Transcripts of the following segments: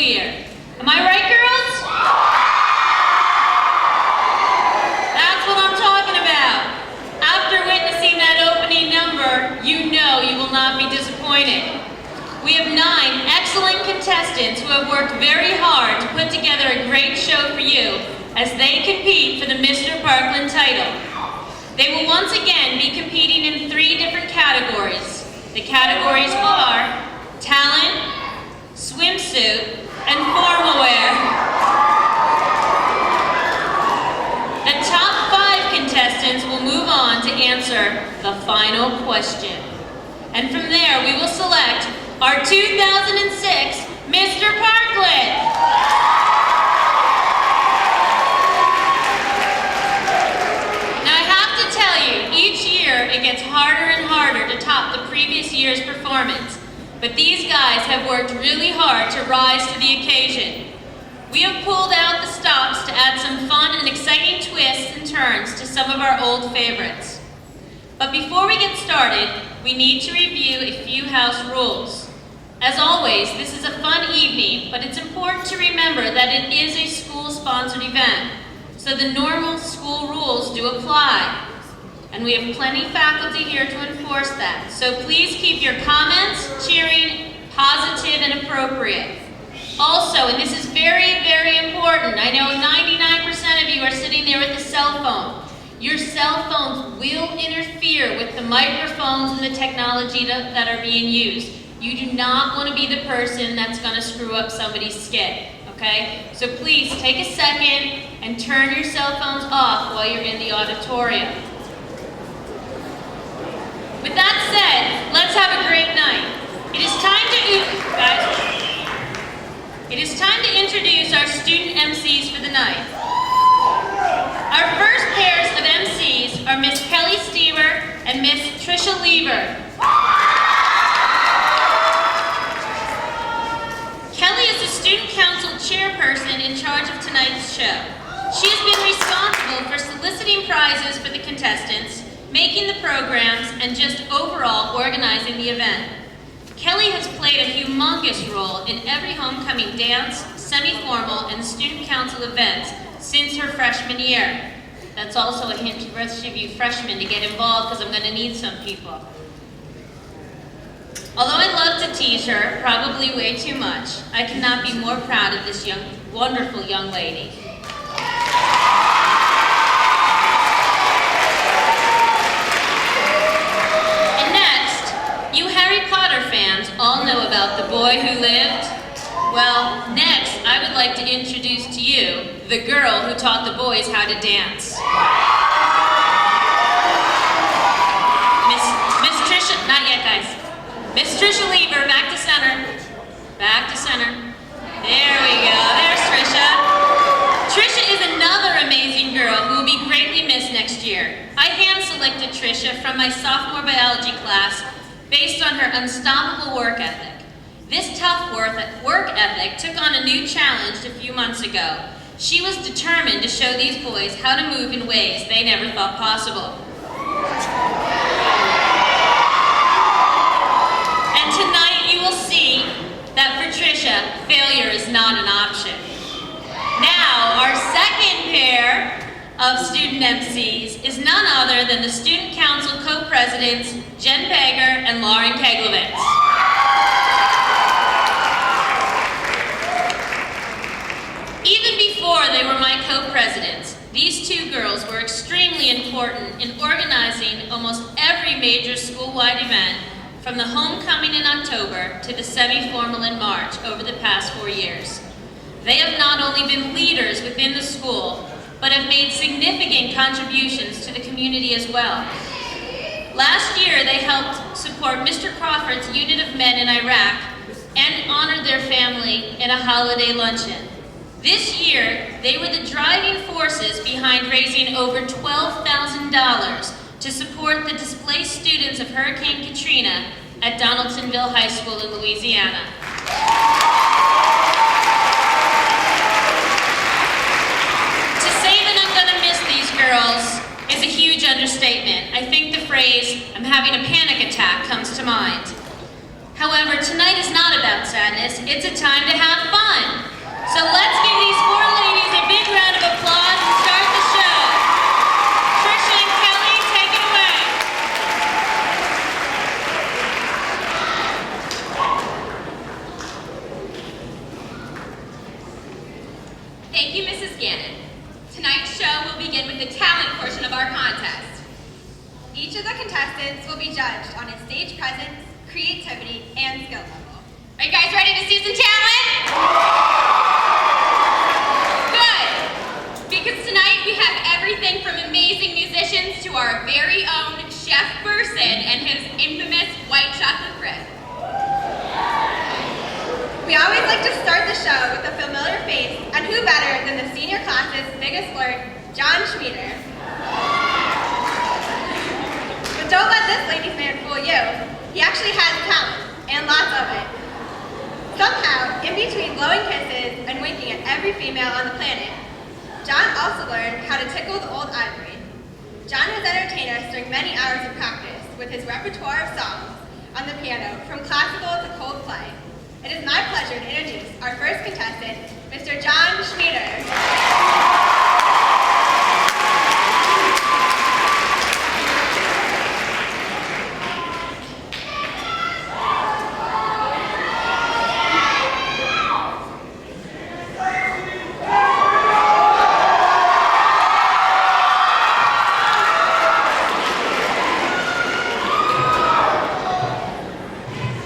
year. Am I right, girls? That's what I'm talking about. After witnessing that opening number, you know you will not be disappointed. We have 9 excellent contestants who have worked very hard to put together a great show for you as they compete for the Mr. Parkland title. They will once again be competing in 3 different categories. The categories are talent, swimsuit, and formal wear. The top 5 contestants will move on to answer the final question. And from there, we will select our 2006 Mr. Parkland. Now I have to tell you, each year it gets harder and harder to top the previous year's performance. But these guys have worked really hard to rise to the occasion. We have pulled out the stops to add some fun and exciting twists and turns to some of our old favorites. But before we get started, we need to review a few house rules. As always, this is a fun evening, but it's important to remember that it is a school-sponsored event, so the normal school rules do apply. And we have plenty of faculty here to enforce that. So please keep your comments, cheering, positive and appropriate. Also, and this is very, very important, I know 99% of you are sitting there with a cell phone. Your cell phones will interfere with the microphones and the technology that are being used. You do not want to be the person that's going to screw up somebody's skit, okay? So please take a second and turn your cell phones off while you're in the auditorium. With that said, let's have a great night. It is time to introduce our student MCs for the night. Our first pairs of MCs are Miss Kelly Stever and Miss Trisha Lever. Kelly is the student council chairperson in charge of tonight's show. She has been responsible for soliciting prizes for the contestants, making the programs, and just overall organizing the event. Kelly has played a humongous role in every homecoming dance, semi-formal, and student council events since her freshman year. That's also a hint to the rest of you freshmen to get involved because I'm going to need some people. Although I love to tease her, probably way too much, I cannot be more proud of this wonderful young lady. And next, you Harry Potter fans all know about the boy who lived. Well, next, I would like to introduce to you the girl who taught the boys how to dance. Miss Trisha, not yet guys. Miss Trisha Lever, back to center. Back to center. There we go, there's Trisha. Trisha is another amazing girl who will be greatly missed next year. I hand-selected Trisha from my sophomore biology class based on her unstoppable work ethic. This tough work ethic took on a new challenge a few months ago. She was determined to show these boys how to move in ways they never thought possible. And tonight you will see that for Trisha, failure is not an option. Now, our second pair of student MCs is none other than the Student Council co-presidents, Jen Bager and Lauren Keglevitz. Even before they were my co-presidents, these 2 girls were extremely important in organizing almost every major school-wide event from the homecoming in October to the semi-formal in March over the past 4 years. They have not only been leaders within the school, but have made significant contributions to the community as well. Last year, they helped support Mr. Crawford's unit of men in Iraq and honored their family in a holiday luncheon. This year, they were the driving forces behind raising over $12,000 to support the displaced students of Hurricane Katrina at Donaldsonville High School in Louisiana. To say that I'm going to miss these girls is a huge understatement. I think the phrase, "I'm having a panic attack," comes to mind. However, tonight is not about sadness, it's a time to have fun. Thank you, Mrs. Gannon. Tonight's show will begin with the talent portion of our contest. Each of the contestants will be judged on his stage presence, creativity, and skill level. Are you guys ready to see some talent? Good! Because tonight we have everything from amazing musicians to our very own Chef Burson and his infamous white chocolate bread. We always like to start the show with a familiar face, and who better than the senior class's biggest flirt, John Schmieder. But don't let this ladies' man fool you. He actually has talent, and lots of it. Somehow, in between blowing kisses and winking at every female on the planet, John also learned how to tickle the old ivory. John has entertained us during many hours of practice with his repertoire of songs on the piano, from classical to Coldplay. It is my pleasure to introduce our first contestant, Mr. John Schmieder.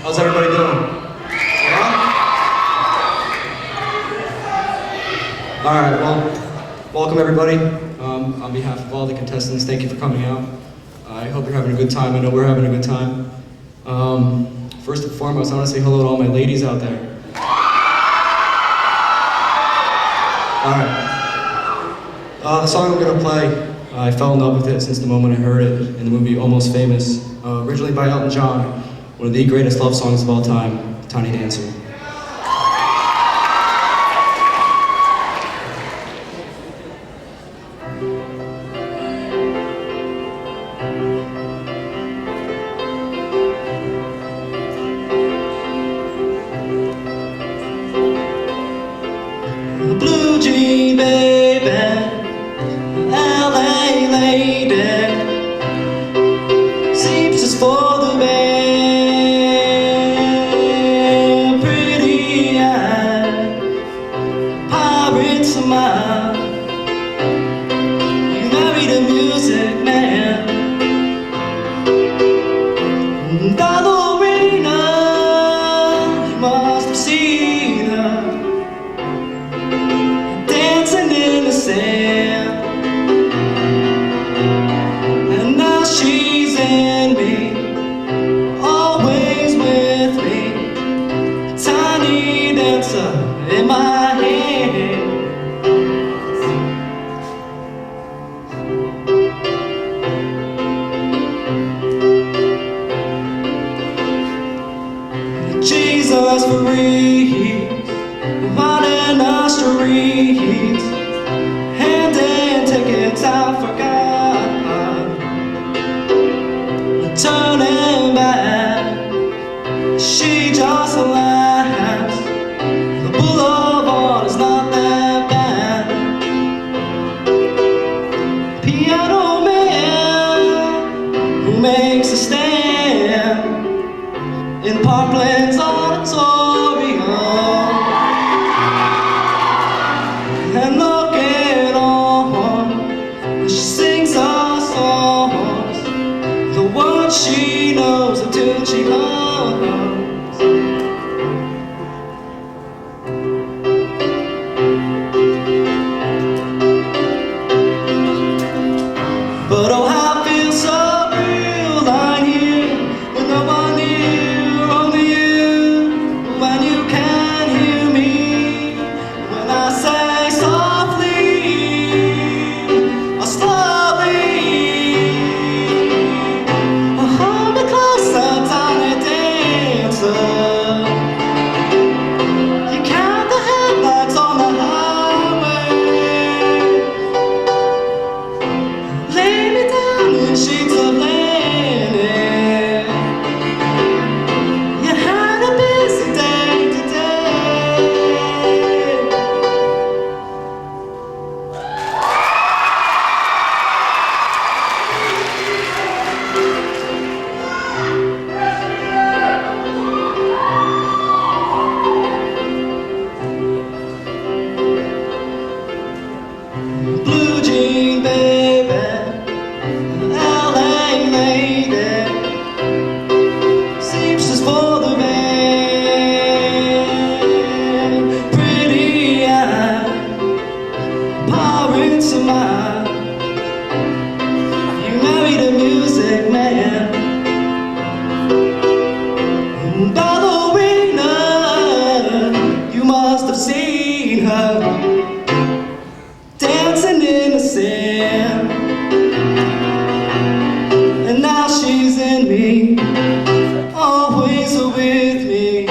How's everybody doing? Yeah? All right, well, welcome everybody. On behalf of all the contestants, thank you for coming out. I hope you're having a good time. I know we're having a good time. First and foremost, I want to say hello to all my ladies out there. All right. The song I'm going to play, I fell in love with it since the moment I heard it in the movie Almost Famous. Originally by Elton John. One of the greatest love songs of all time, Tiny Dancer. Blue jean baby, LA lady, seems just for the bed. You married a music man, ballerina, you must have seen her dancing in the sand, and now she's in me, always with me, a tiny dancer in my hand. Jesus freeze, running our streets, handing tickets I forgot, turning back, she just laughs, the boulevard is not there. I've seen her dancing in the sand, and now she's in me, always with me,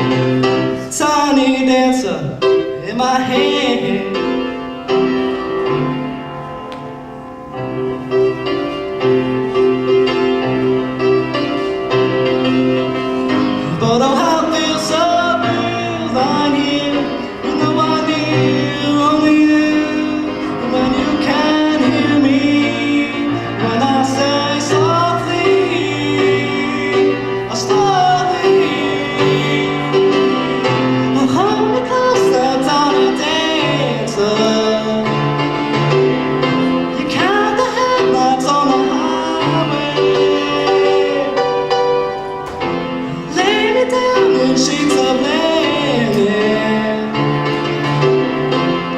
tiny dancer in my hand. But oh, how it feels so real lying here with no one near, only you. When you can hear me, when I say softly, slowly, oh, hold me closer, tiny dancer. You count the headlights on the highway. Lay me down in sheets of linen.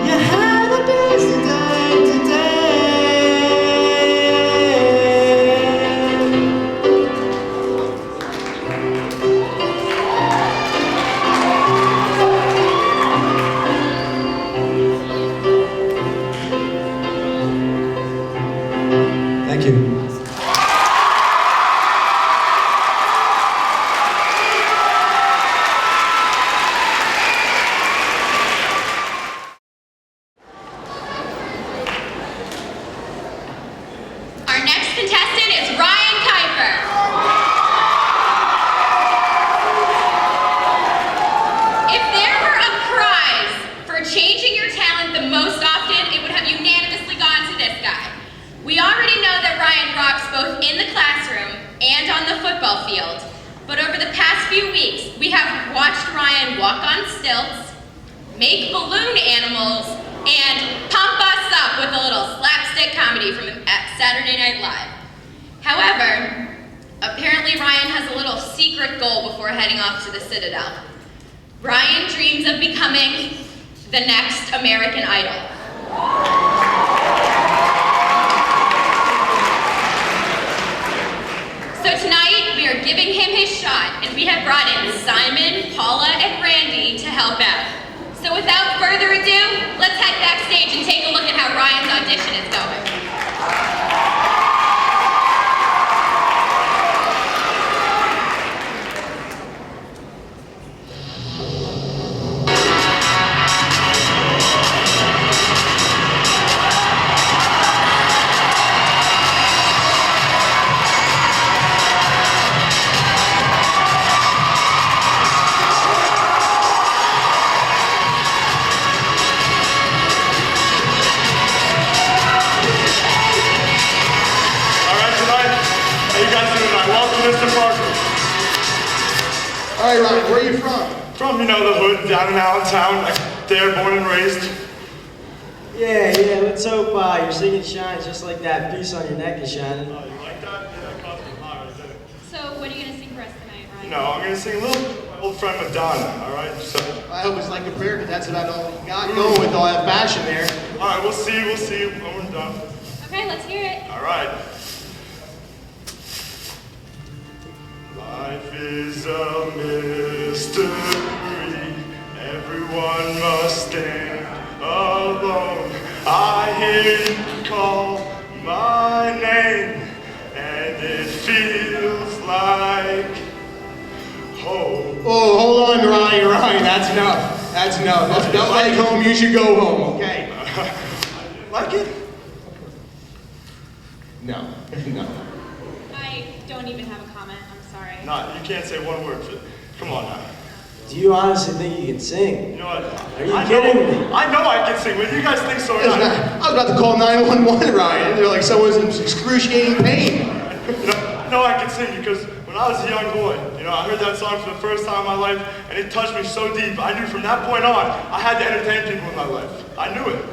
You had a busy day today. Thank you. Our next contestant is Ryan Kuiper. If there were a prize for changing your talent the most often, it would have unanimously gone to this guy. We already know that Ryan rocks both in the classroom and on the football field, but over the past few weeks, we have watched Ryan walk on stilts, make balloon animals, and pump us up with a little slapstick comedy from Saturday Night Live. However, apparently Ryan has a little secret goal before heading off to the Citadel. Ryan dreams of becoming the next American Idol. So tonight, we are giving him his shot, and we have brought in Simon, Paula, and Randy to help out. So without further ado, let's head backstage and take a look at how Ryan's audition is going. Mr. Parkland. All right, Ryan, where are you from? From, the hood, down in Allentown, like there, born and raised. Yeah, let's hope your singing shines just like that piece on your neck is shining. Oh, you like that? Yeah, that caught me hot right there. So what are you going to sing for us tonight, Ryan? I'm going to sing a little bit of my old friend Madonna, all right? So, I hope it's like compared, because that's about all you got going with all that fashion there. all right, we'll see when we're done. Okay, let's hear it. All right. Life is a mystery. Everyone must stand alone. I hear you call my name, and it feels like home. Oh, hold on, Ryan, that's enough. That's enough. That's not like home, you should go home, okay? Like it? No. I don't even have a comment. I'm sorry. Nah, you can't say one word. Come on now. Do you honestly think you can sing? You know what? Are you kidding me? I know I can sing, whether you guys think so or not. I was about to call 911, Ryan. They're like someone's in excruciating pain. I know I can sing because when I was a young boy, I heard that song for the first time in my life, and it touched me so deep. I knew from that point on, I had to entertain people in my life. I knew it.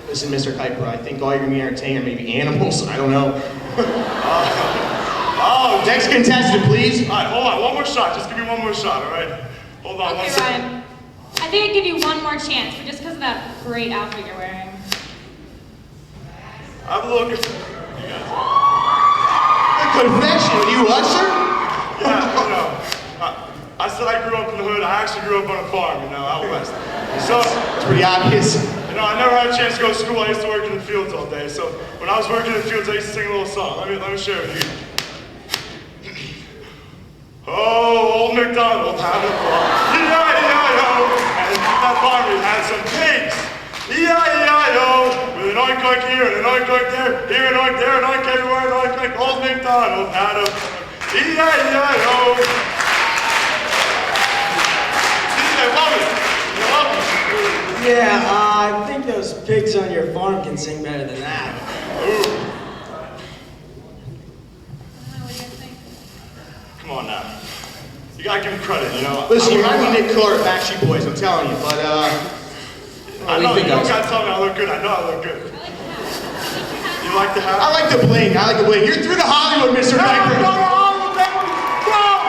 Listen, Mr. Kuiper, I think all you're gonna be entertaining are maybe animals. I don't know. Next contestant, please. All right, hold on, one more shot. Just give me one more shot, all right? Hold on, Okay, one second. Ryan. I think I'd give you one more chance, but just because of that great outfit you're wearing. Have a look. Confession, you usher? Yeah, I said I grew up in the hood. I actually grew up on a farm, you know, out west. So, It's pretty obvious. you know, I never had a chance to go to school. I used to work in the fields all day. So when I was working in the fields, I used to sing a little song. Let me share it with you. Oh, old MacDonald had a farm, E-I-E-I-O, and that farm he had some pigs, E-I-E-I-O, with an oink-oink here and an oink-oink there, here an oink, there an oink, everywhere an oink-oink. Old MacDonald had a farm, E-I-E-I-O. See, they love it. They love it. Yeah, I think those pigs on your farm can sing better than that. Ooh. Come on now. You gotta give him credit, you know. Listen, you remind me of Nick Carter, Backstreet Boys, I'm telling you, but I know, you don't gotta tell me I look good. I know I look good. You like the hat? I like the bling, You're through to Hollywood, Mr. Diaper. Go to Hollywood, baby! Go!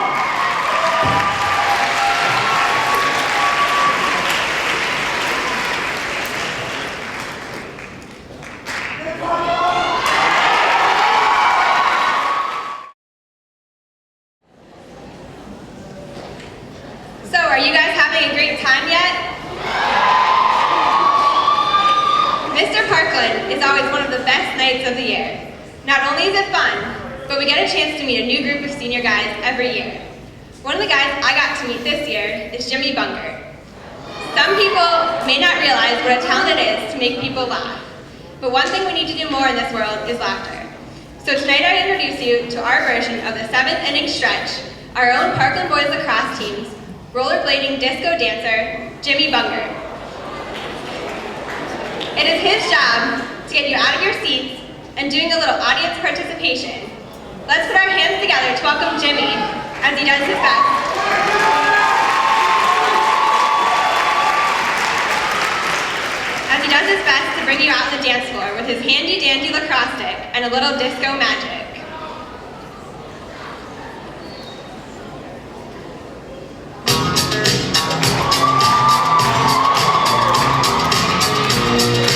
So, are you guys having a great time yet? Mr. Parkland is always one of the best nights of the year. Not only is it fun, but we get a chance to meet a new group of senior guys every year. One of the guys I got to meet this year is Jimmy Bunger. Some people may not realize what a talent it is to make people laugh, but one thing we need to do more in this world is laughter. So tonight I introduce you to our version of the 7th inning stretch, our own Parkland boys lacrosse team's rollerblading disco dancer, Jimmy Bunger. It is his job to get you out of your seats and doing a little audience participation. Let's put our hands together to welcome Jimmy as he does his best. As he does his best to bring you out on the dance floor with his handy dandy lacrosse stick and a little disco magic. Music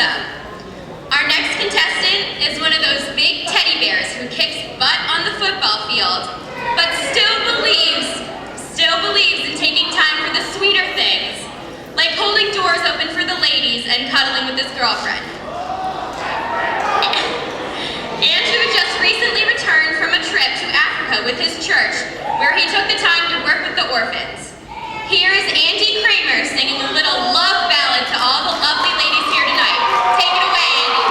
up. Our next contestant is one of those big teddy bears who kicks butt on the football field, but still believes in taking time for the sweeter things, like holding doors open for the ladies and cuddling with his girlfriend. Andrew just recently returned from a trip to Africa with his church, where he took the time to work with the orphans. Here is Andy Kramer singing a little love ballad to all the lovely ladies here tonight. Take it away, Andy.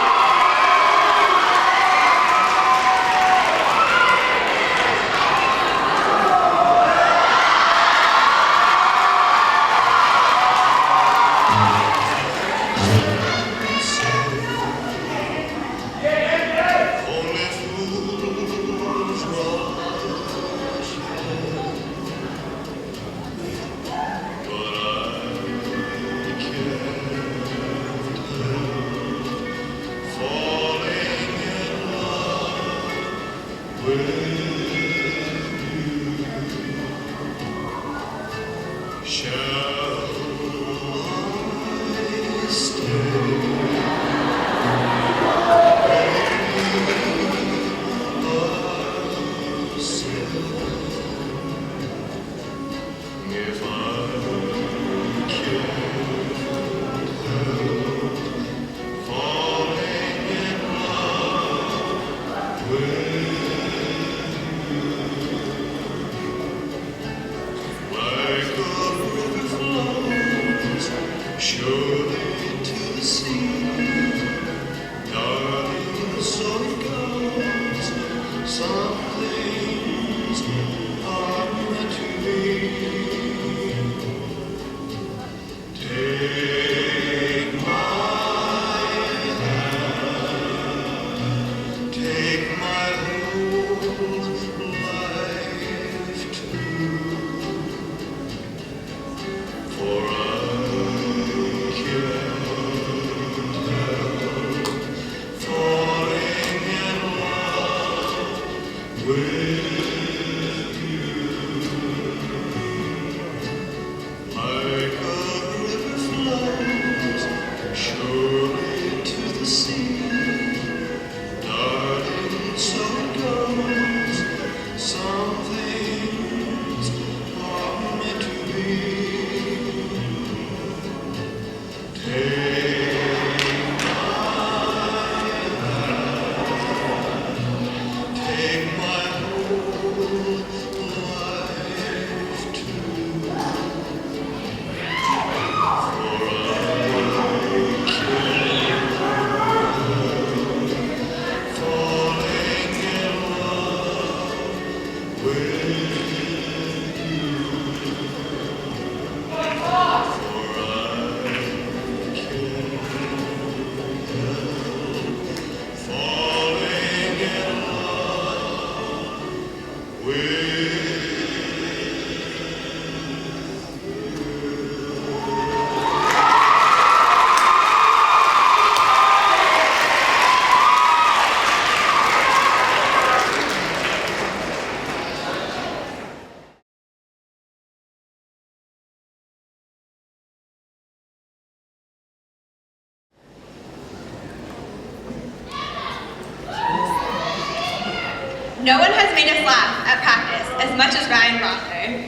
No one has made us laugh at practice as much as Ryan Rother.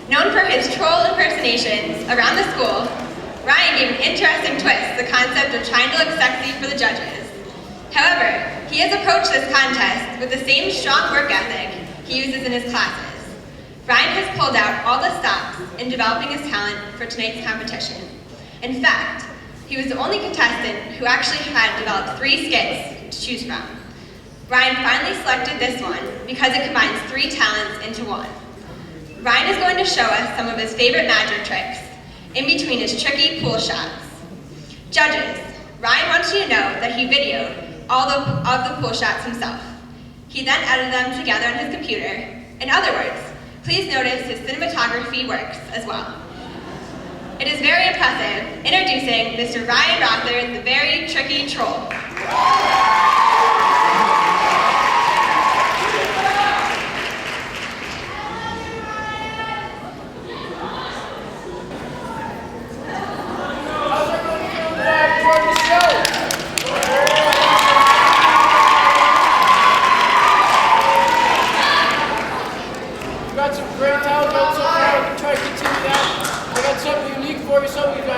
Known for his troll impersonations around the school, Ryan gave an interesting twist to the concept of trying to look sexy for the judges. However, he has approached this contest with the same strong work ethic he uses in his classes. Ryan has pulled out all the stops in developing his talent for tonight's competition. In fact, he was the only contestant who actually had developed 3 skits to choose from. Ryan finally selected this one because it combines 3 talents into one. Ryan is going to show us some of his favorite magic tricks in between his tricky pool shots. Judges, Ryan wants you to know that he videoed all of the pool shots himself. He then edited them together on his computer. In other words, please notice his cinematography works as well. It is very impressive. Introducing Mr. Ryan Rother, the very tricky troll. How's everyone doing tonight? Enjoying the show?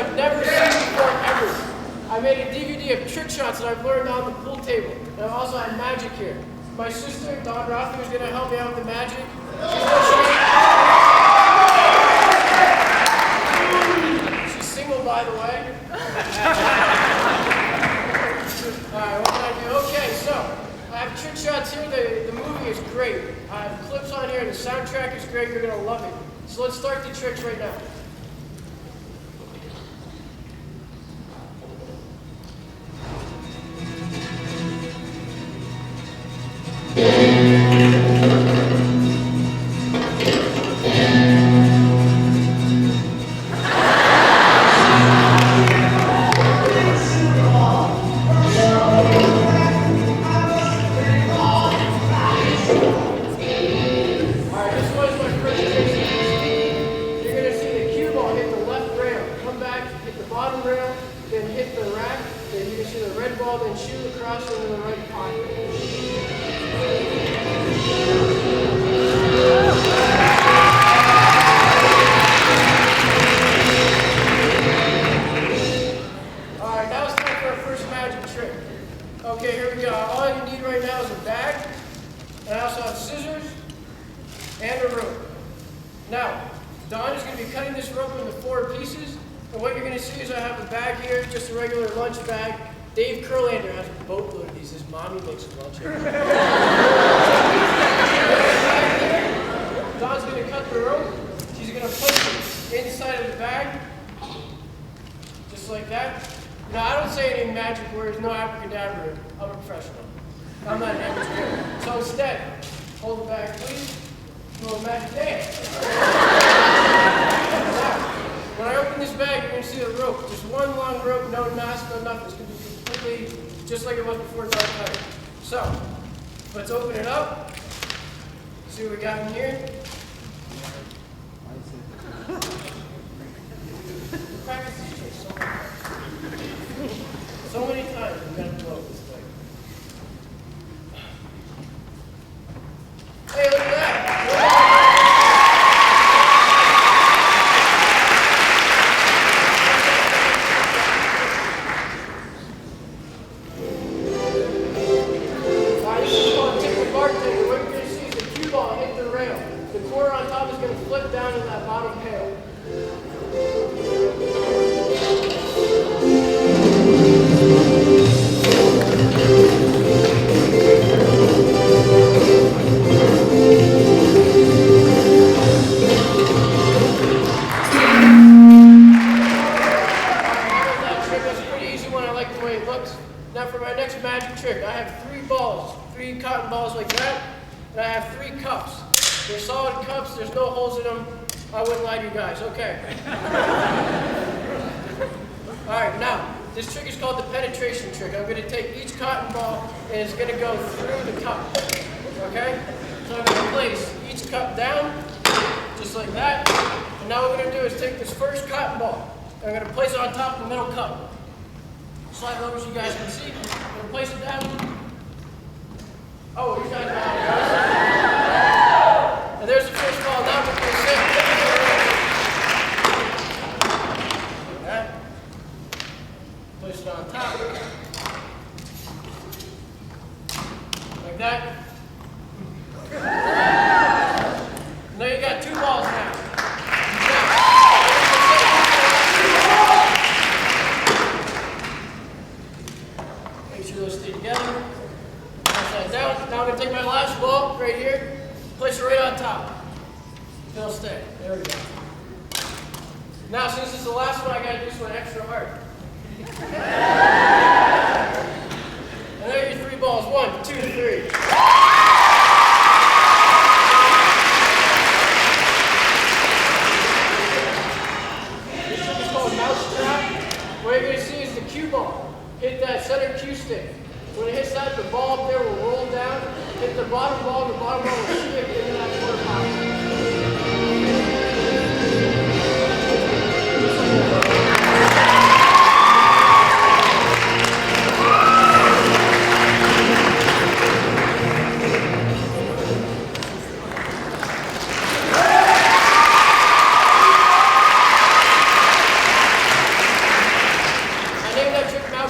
I've never seen before ever. I made a DVD of trick shots that I've learned on the pool table. And I also had magic here. My sister, Dawn Rothman, is going to help me out with the magic. She's single, by the way. Alright, what can I do? Okay, so I have trick shots here. The movie is great. I have clips on here. The soundtrack is great. You're going to love it. So let's start the tricks right now.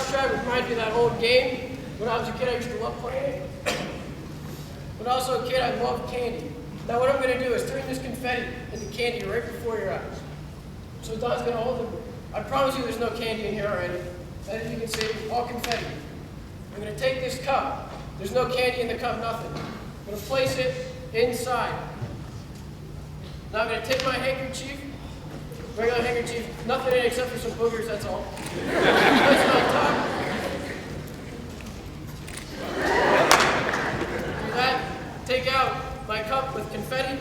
soundtrack reminds me of that old game. When I was a kid, I used to love playing it. When I was a kid, I loved candy. Now what I'm going to do is turn this confetti into candy right before your eyes. So Don's going to hold it. I promise you there's no candy in here already. As you can see, all confetti. I'm going to take this cup. There's no candy in the cup, nothing. I'm going to place it inside. Now I'm going to take my handkerchief, regular handkerchief, nothing in it except for some boogers, that's all. Place it on top. Do that. Take out my cup with confetti.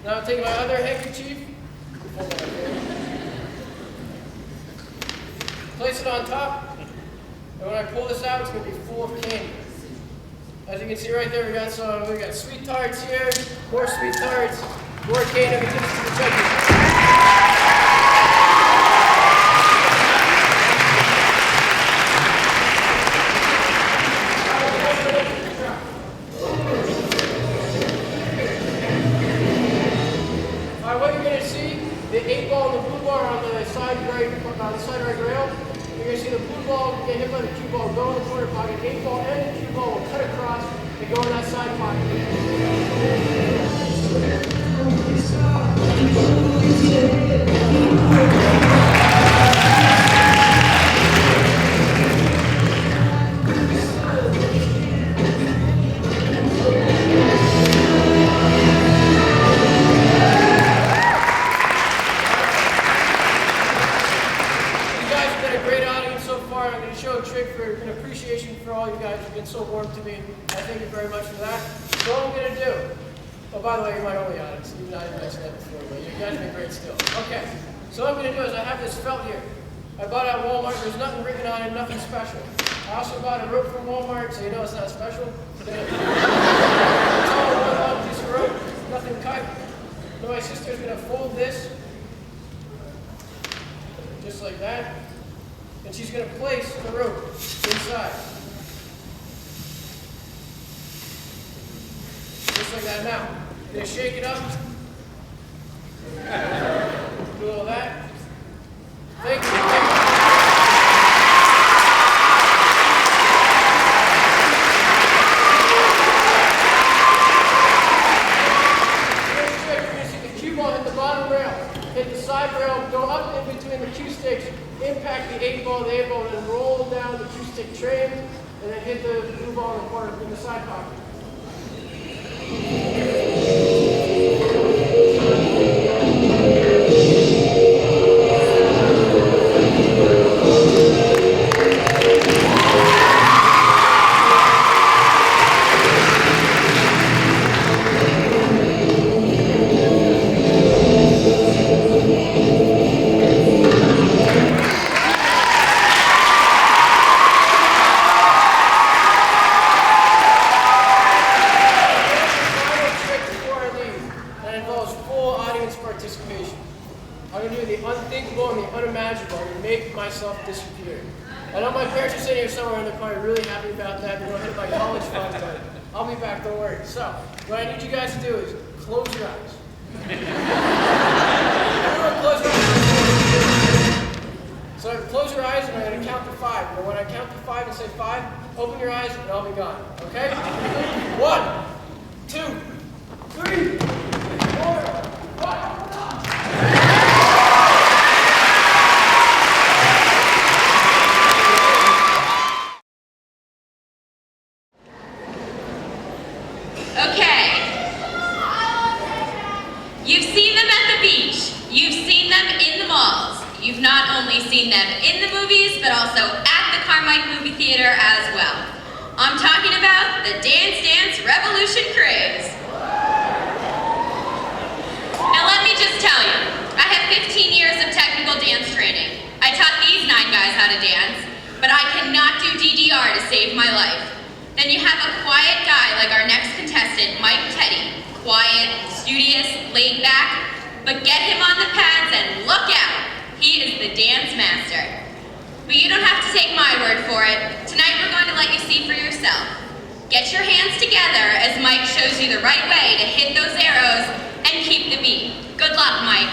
Now take my other handkerchief. Place it on top. And when I pull this out, it's going to be full of candy. As you can see right there, we got sweet tarts here, more sweet tarts, more candy. We give this to the judges. What you're going to see, the 8 ball and the blue bar on the side right rail. You're going to see the blue ball get hit by the cue ball, go in the corner pocket. 8 ball and the cue ball will cut across and go in that side pocket. So warm to me. I thank you very much for that. So what I'm going to do, oh, by the way, you're my only audience. Even I didn't mention that before, but you guys have been great still. Okay, so what I'm going to do is I have this felt here. I bought it at Walmart. There's nothing written on it, nothing special. I also bought a rope from Walmart, so you know it's not special. It's all one long piece of rope, nothing cut. So my sister's going to fold this, just like that, and she's going to place the rope inside. Just like that now. I'm going to shake it up. Do all that. Thank you. You're going to see the cue ball hit the bottom rail, hit the side rail, go up in between the cue sticks, impact the 8 ball, and then roll down the cue stick tray, and then hit the blue ball in the corner in the side pocket. I know my parents are sitting here somewhere and they're probably really happy about that. They're going to hit my college fund, but I'll be back, don't worry. So, what I need you guys to do is close your eyes. Everyone close your eyes. So close your eyes and I'm going to count to 5. And when I count to 5 and say 5, open your eyes and I'll be gone. Okay? 1, 2, 3, 4, 5. You've not only seen them in the movies, but also at the Carmike Movie Theater as well. I'm talking about the Dance Dance Revolution craze. Now let me just tell you, I have 15 years of technical dance training. I taught these 9 guys how to dance, but I cannot do DDR to save my life. Then you have a quiet guy like our next contestant, Mike Teddy. Quiet, studious, laid back, but get him on the pads and look out. He is the dance master. But you don't have to take my word for it. Tonight we're going to let you see for yourself. Get your hands together as Mike shows you the right way to hit those arrows and keep the beat. Good luck, Mike.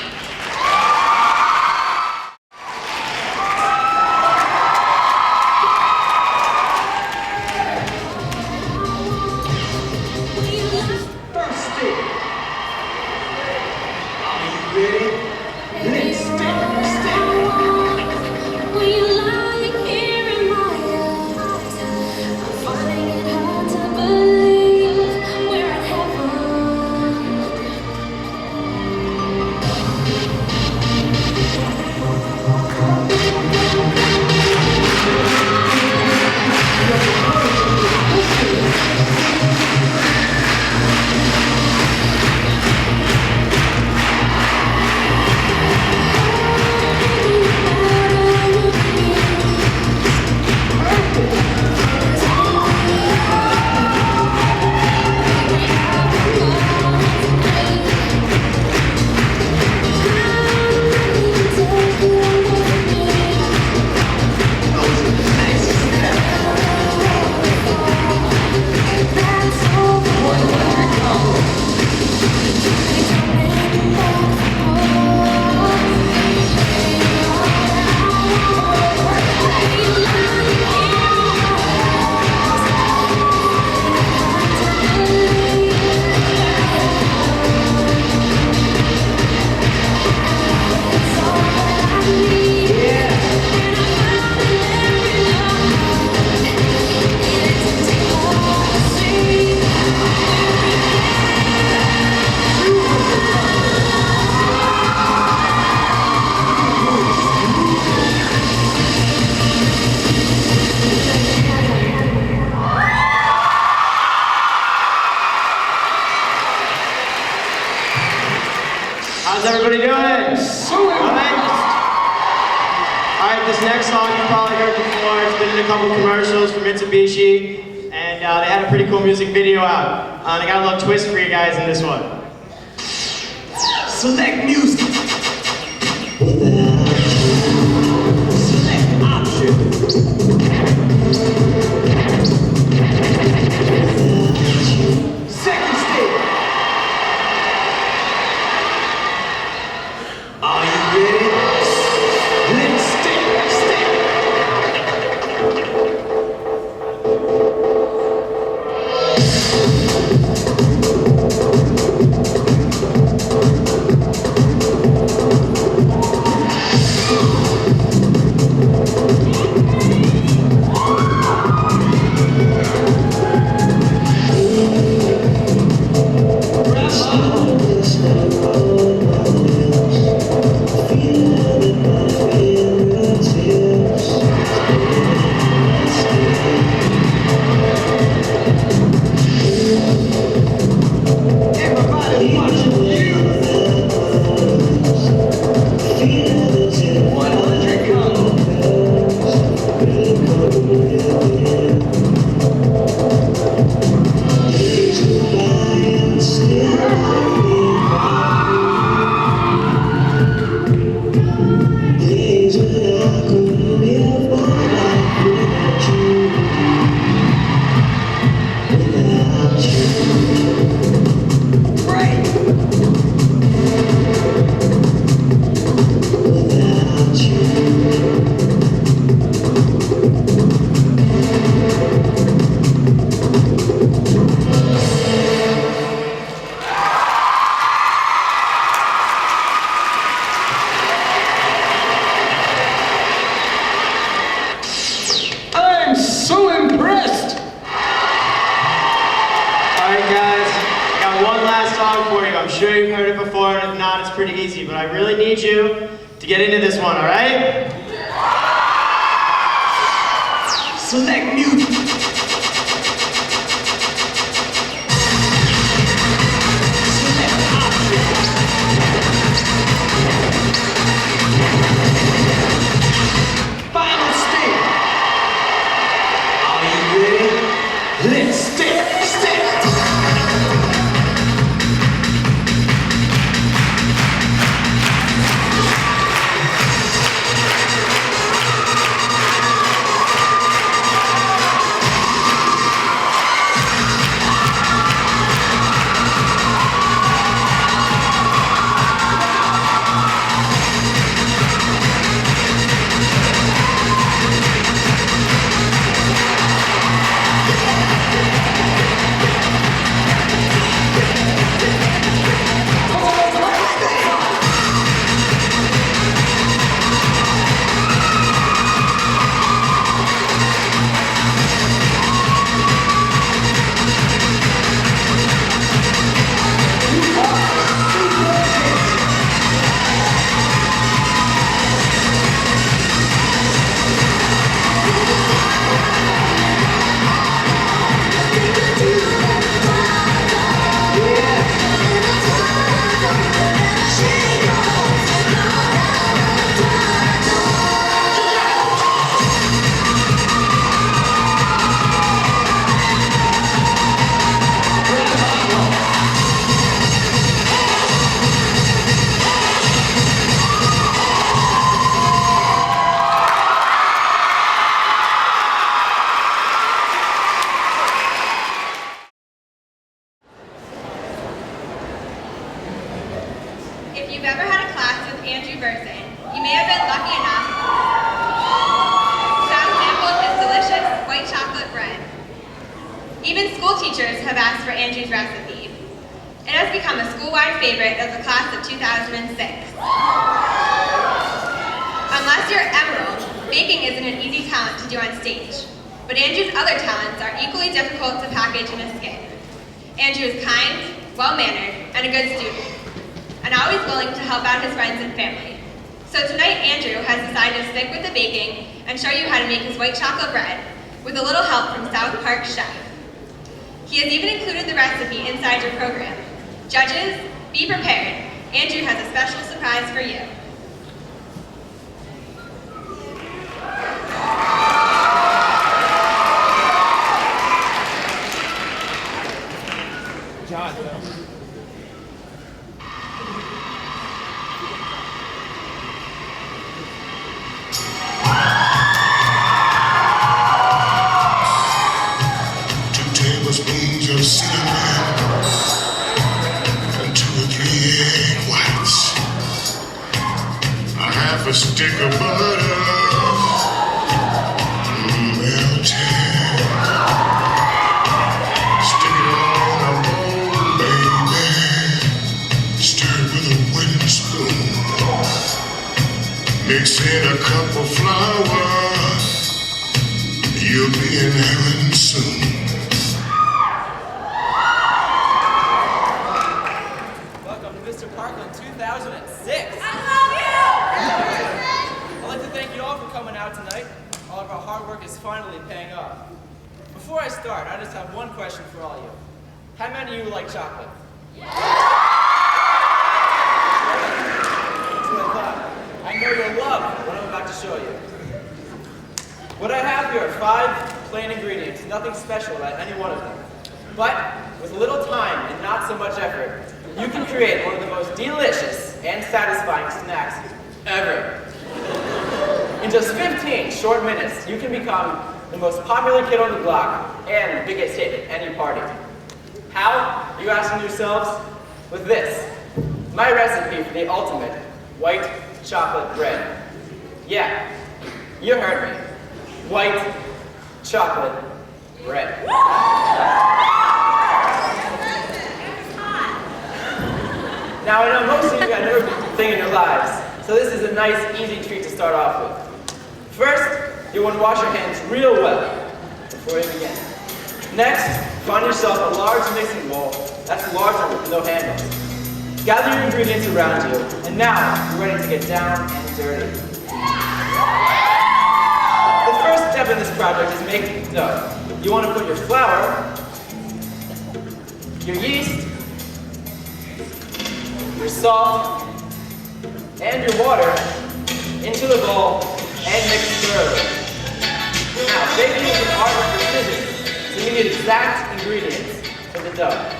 right, this next song you've probably heard before. It's been in a couple commercials for Mitsubishi, and they had a pretty cool music video out. And I got a little twist for you guys in this one. Select music. Select option. Second stage. Are you ready? Let's step. Everybody watching you. 100 come. I'm so impressed! Alright guys, I got one last song for you. I'm sure you've heard it before, and if not, it's pretty easy, but I really need you to get into this one, alright? Select music. Select option. Final stage. Are you ready? Let's step. If you've ever had a class with Andrew Burson, you may have been lucky enough to have a sample of his delicious white chocolate bread. Even school teachers have asked for Andrew's recipe. It has become a school-wide favorite of the class of 2006. Unless you're Emerald, baking isn't an easy talent to do on stage, but Andrew's other talents are equally difficult to package in a skit. Andrew is kind, well-mannered, and a good student, and always willing to help out his friends and family. So tonight, Andrew has decided to stick with the baking and show you how to make his white chocolate bread with a little help from South Park chef. He has even included the recipe inside your program. Judges, be prepared. Andrew has a special surprise for you. mix in a cup of flour. You'll be an errand soon. Welcome to Mr. Parkland 2006. I love I'd like to thank you all for coming out tonight. All of our hard work is finally paying off. Before I start, I just have one question for all of you. How many of you like chocolate? That's what I thought. I know you'll love what I'm about to show you. What I have here are 5 plain ingredients, nothing special about any one of them. But with a little time and not so much effort, you can create one of the most delicious and satisfying snacks ever. In just 15 short minutes, you can become the most popular kid on the block and the biggest hit at any party. How? You asking yourselves? With this, my recipe for the ultimate white chocolate bread. Yeah, you heard me. White chocolate bread. Now I know most of you got never been thing in your lives, so this is a nice, easy treat to start off with. First, you want to wash your hands real well before you begin. Next, find yourself a large mixing bowl that's larger with no handle. Gather your ingredients around you, and now you're ready to get down and dirty. The first step in this project is making dough. You want to put your flour, your yeast, your salt, and your water into the bowl and mix thoroughly. Now, baking is an art of precision, so you need exact ingredients for the dough.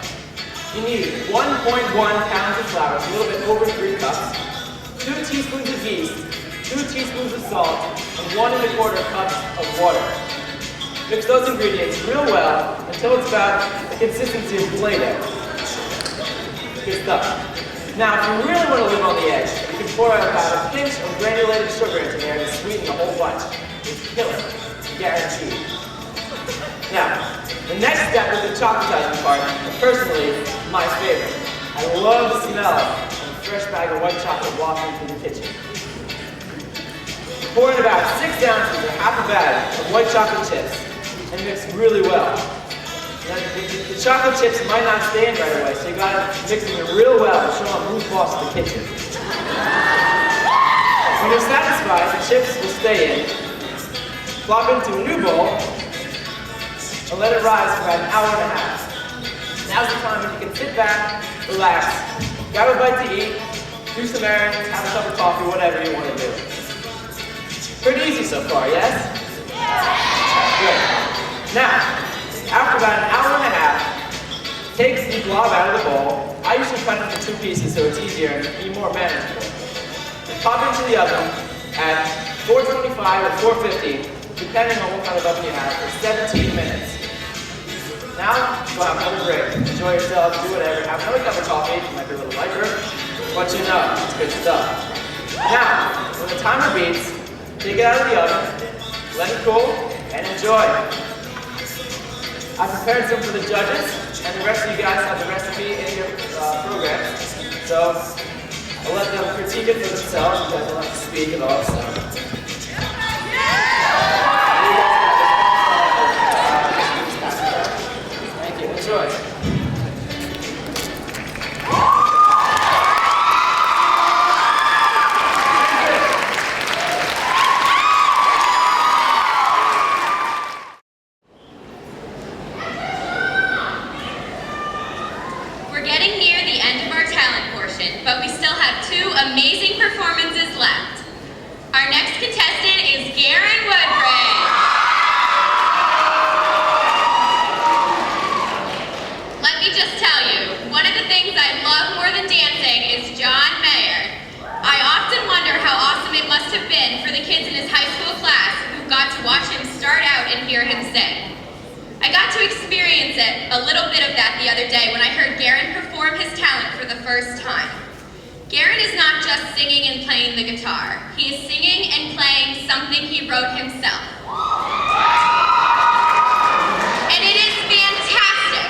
You need 1.1 pounds of flour, a little bit over 3 cups, 2 teaspoons of yeast, 2 teaspoons of salt, and 1 1/4 cups of water. Mix those ingredients real well until it's about the consistency of Play-Doh. Good stuff. Now, if you really want to live on the edge, you can pour out about a pinch of granulated sugar into there to sweeten the whole bunch. It's killer, guaranteed. Now, the next step is the chocolatizing part, and personally, my favorite. I love the smell of a fresh bag of white chocolate wafting through the kitchen. Pour in about 6 ounces or half a bag of white chocolate chips and mix really well. Now, the chocolate chips might not stay in right away, so you gotta mix them real well to show them who's boss of the kitchen. When you're satisfied, the chips will stay in. Plop into a new bowl and let it rise for about an hour and a half. Now's the time when you can sit back, relax, grab a bite to eat, do some errands, have a cup of coffee, whatever you want to do. Pretty easy so far, yes? Good. Now, after about an hour and a half, take the blob out of the bowl. I usually cut it into 2 pieces so it's easier and be more manageable. And pop it into the oven at 425 or 450, depending on what kind of oven you have, for 17 minutes. Now, go have another break. Enjoy yourself, do whatever, have another cup of coffee, it might be a little lighter, but you know, it's good stuff. Now, when the timer beeps, take it out of the oven, let it cool, and enjoy. I prepared some for the judges, and the rest of you guys have the recipe in your programs. So I'll let them critique it for themselves. You guys don't have to speak at all. So. Thank you. Enjoy. But we still have 2 amazing performances left. Our next contestant is Garen Woodbridge. Let me just tell you, one of the things I love more than dancing is John Mayer. I often wonder how awesome it must have been for the kids in his high school class who got to watch him start out and hear him sing. I got to experience a little bit of that the other day when I heard Garen perform his talent for the first time. Garen is not just singing and playing the guitar. He is singing and playing something he wrote himself. And it is fantastic.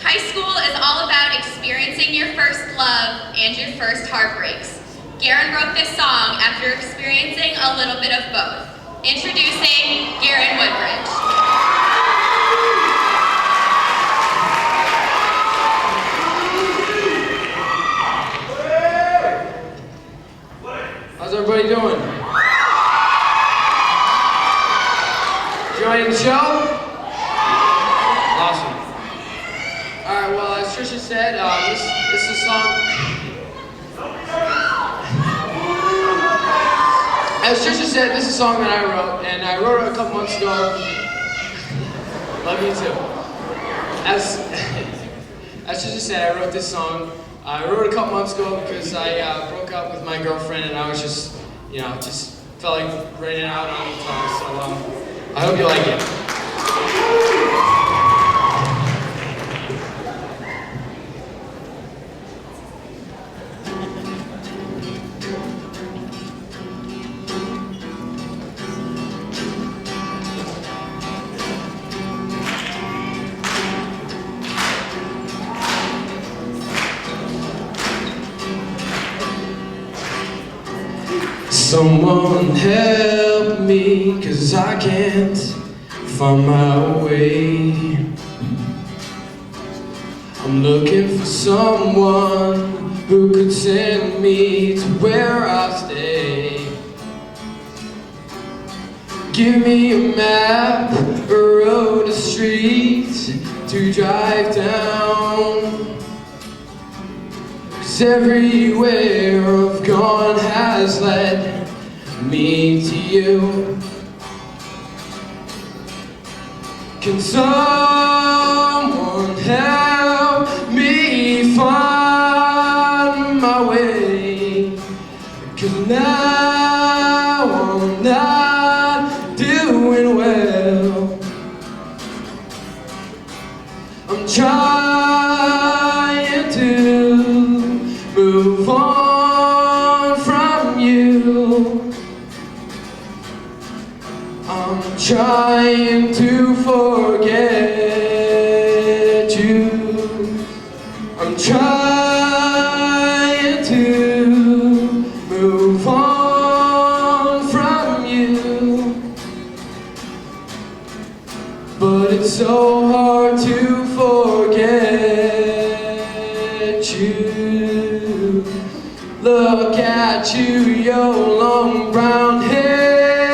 High school is all about experiencing your first love and your first heartbreaks. Garen wrote this song after experiencing a little bit of both. Introducing Garen Woodbridge. How's everybody doing? Enjoying the show? Awesome. Alright, well, as Trisha said, this is a song. As Trisha said, this is a song that I wrote, and I wrote it a couple months ago. Love you too. As Trisha said, I wrote this song. I wrote it a couple months ago because I broke up with my girlfriend, and I was just, just felt like writing it out on the guitar. So I hope you like it. Someone help me, 'cause I can't find my way. I'm looking for someone who could send me to where I stay. Give me a map, a road, a street to drive down. 'Cause everywhere I've gone has led me to you. Can someone help me find my way? 'Cause now I'm not doing well. I'm trying to move on from you. I'm trying to forget you. I'm trying to move on from you. But it's so hard to forget you. Look at you, your long brown hair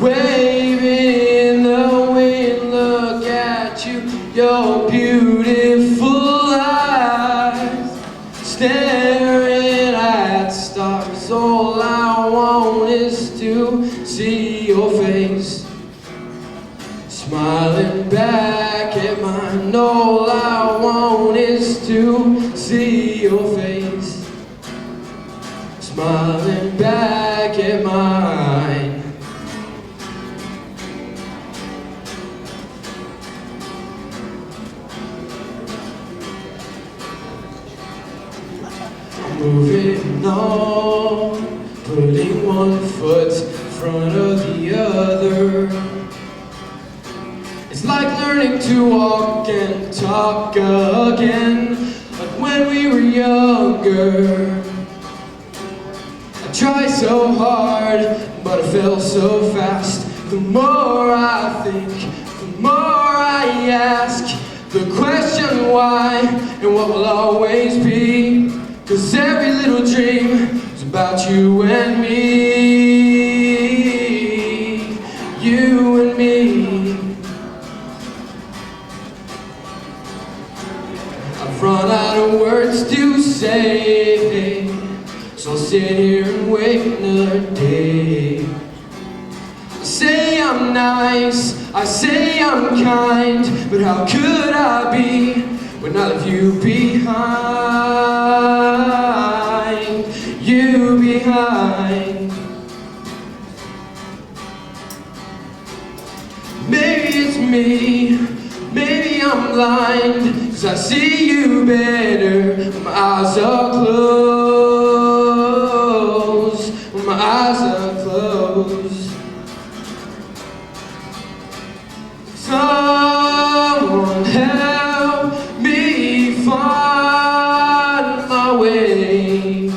waving in the wind. Look at you, your beautiful eyes staring at stars. All I want is to see your face smiling back at mine. All I want is to see your face smiling back at mine. I'm moving on, putting one foot in front of the other. It's like learning to walk and talk again, like when we were younger. I tried so hard, but I fell so fast. The more I think, the more I ask the question why and what will always be. 'Cause every little dream is about you and me. You and me. I've run out of words to say, so I'll sit here and wait another day. I say I'm nice, I say I'm kind, but how could I be when I leave you behind? You behind. Maybe it's me, maybe I'm blind, 'cause I see you better when my eyes are closed. When my eyes are closed. Someone help me find my way.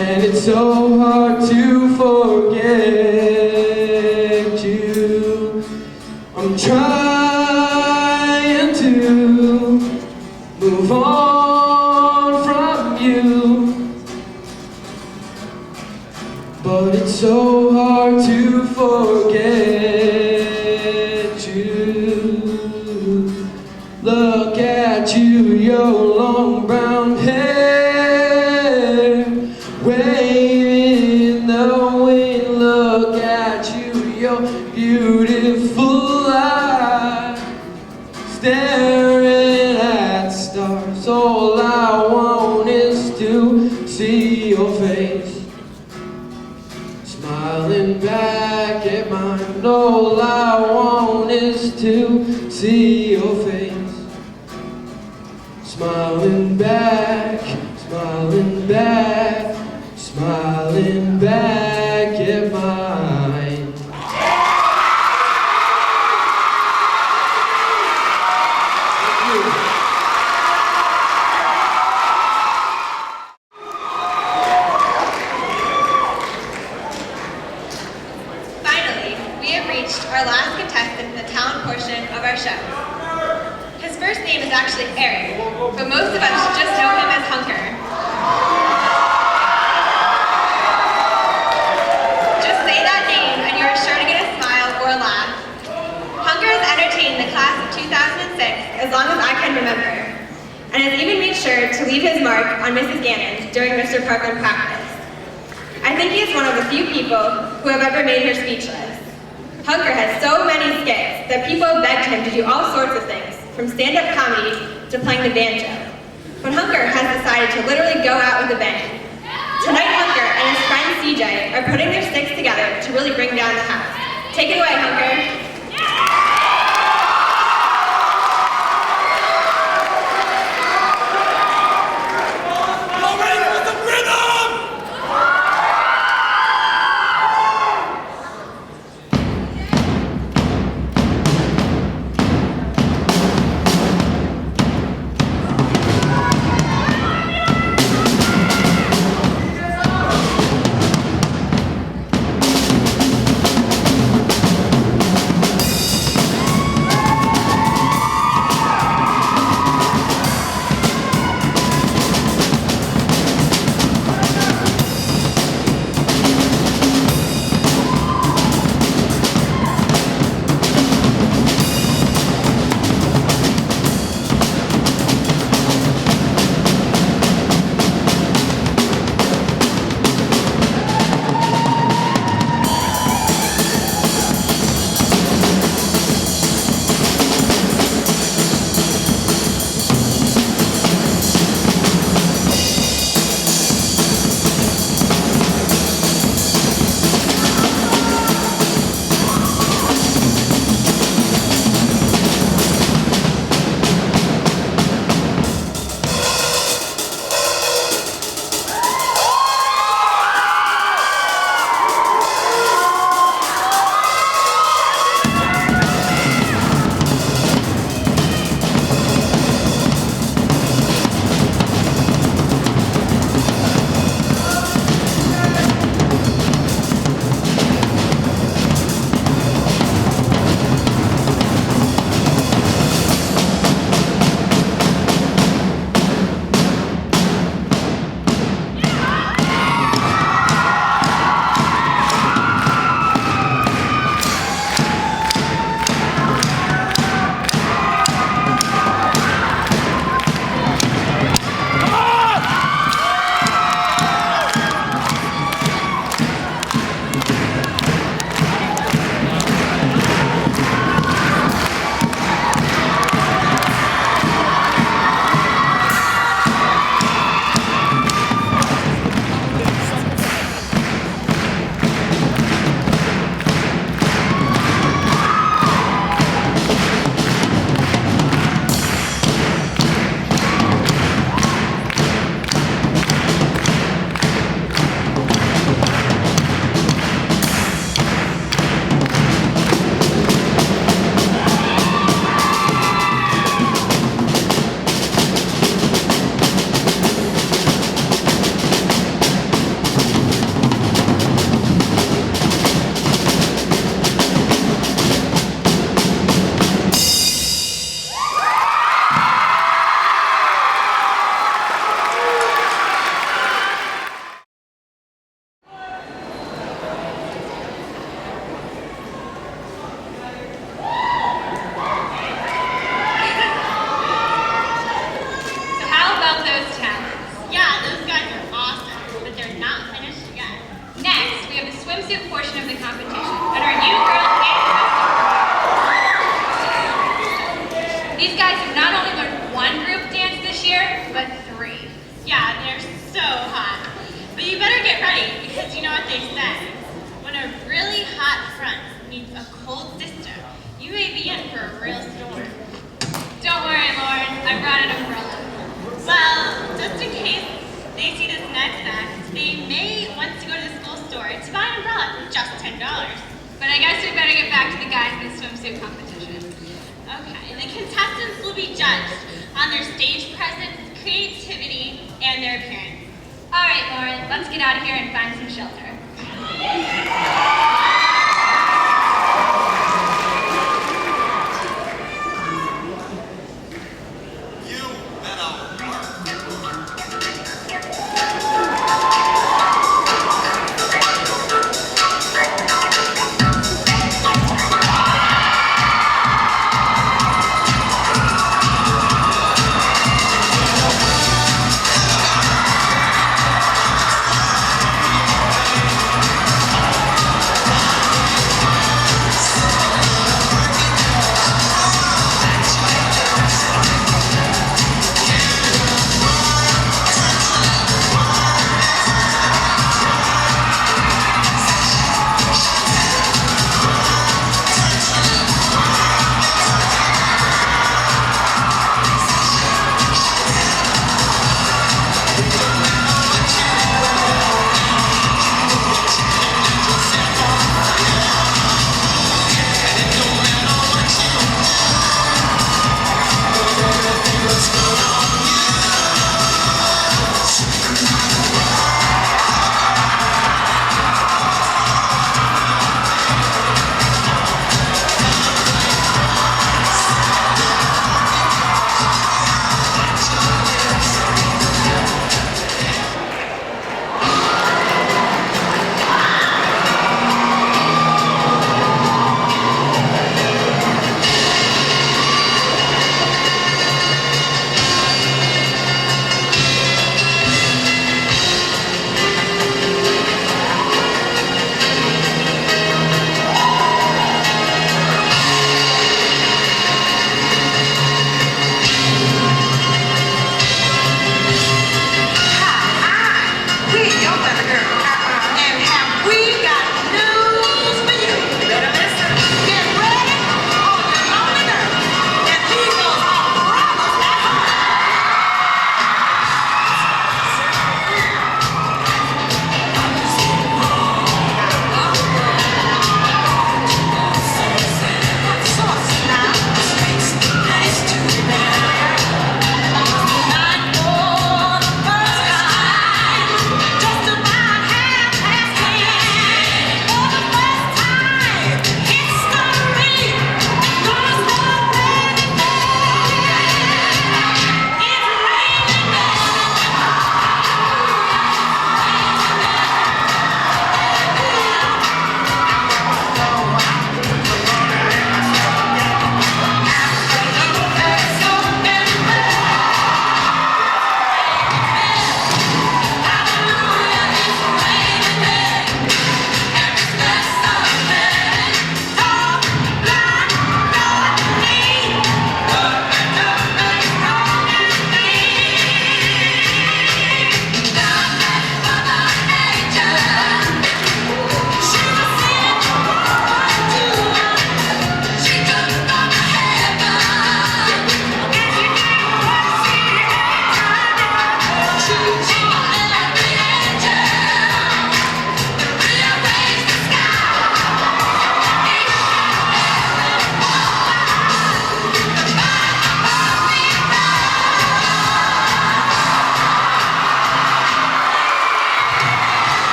And it's so hard to forget you. I'm trying to move on from you, but it's so hard to forget you. Look at you, your long brown hair waving in the wind. Look at you, your beautiful eyes staring at stars. All I want is to see your face smiling back at mine. All I want is to see your face smiling back, smiling back, smiling back at mine. Finally, we have reached our last contestant in the talent portion of our show. His first name is actually Eric, but most of us just know him as Hunker. Just say that name and you are sure to get a smile or a laugh. Hunker has entertained the class of 2006 as long as I can remember, and has even made sure to leave his mark on Mrs. Gannon during Mr. Parkland practice. I think he is one of the few people who have ever made her speechless. Hunker has so many skits that people have begged him to do all sorts of things, from stand-up comedy to playing the banjo. But Hunker has decided to literally go out with a bang. Tonight, Hunker and his friend CJ are putting their sticks together to really bring down the house. Take it away, Hunker. swimsuit portion of the competition and our new girls and customers. These guys have not only learned one group dance this year, but 3. Yeah, they're so hot. But you better get ready, because you know what they say. When a really hot front meets a cold sister, you may be in for a real storm. Don't worry, Lauren. I brought an umbrella. Well, just in case they see this next act, they may want to go to the school store to buy an umbrella for just $10. But I guess we better get back to the guys in the swimsuit competition. Okay, the contestants will be judged on their stage presence, creativity, and their appearance. All right, Lauren, let's get out of here and find some shelter.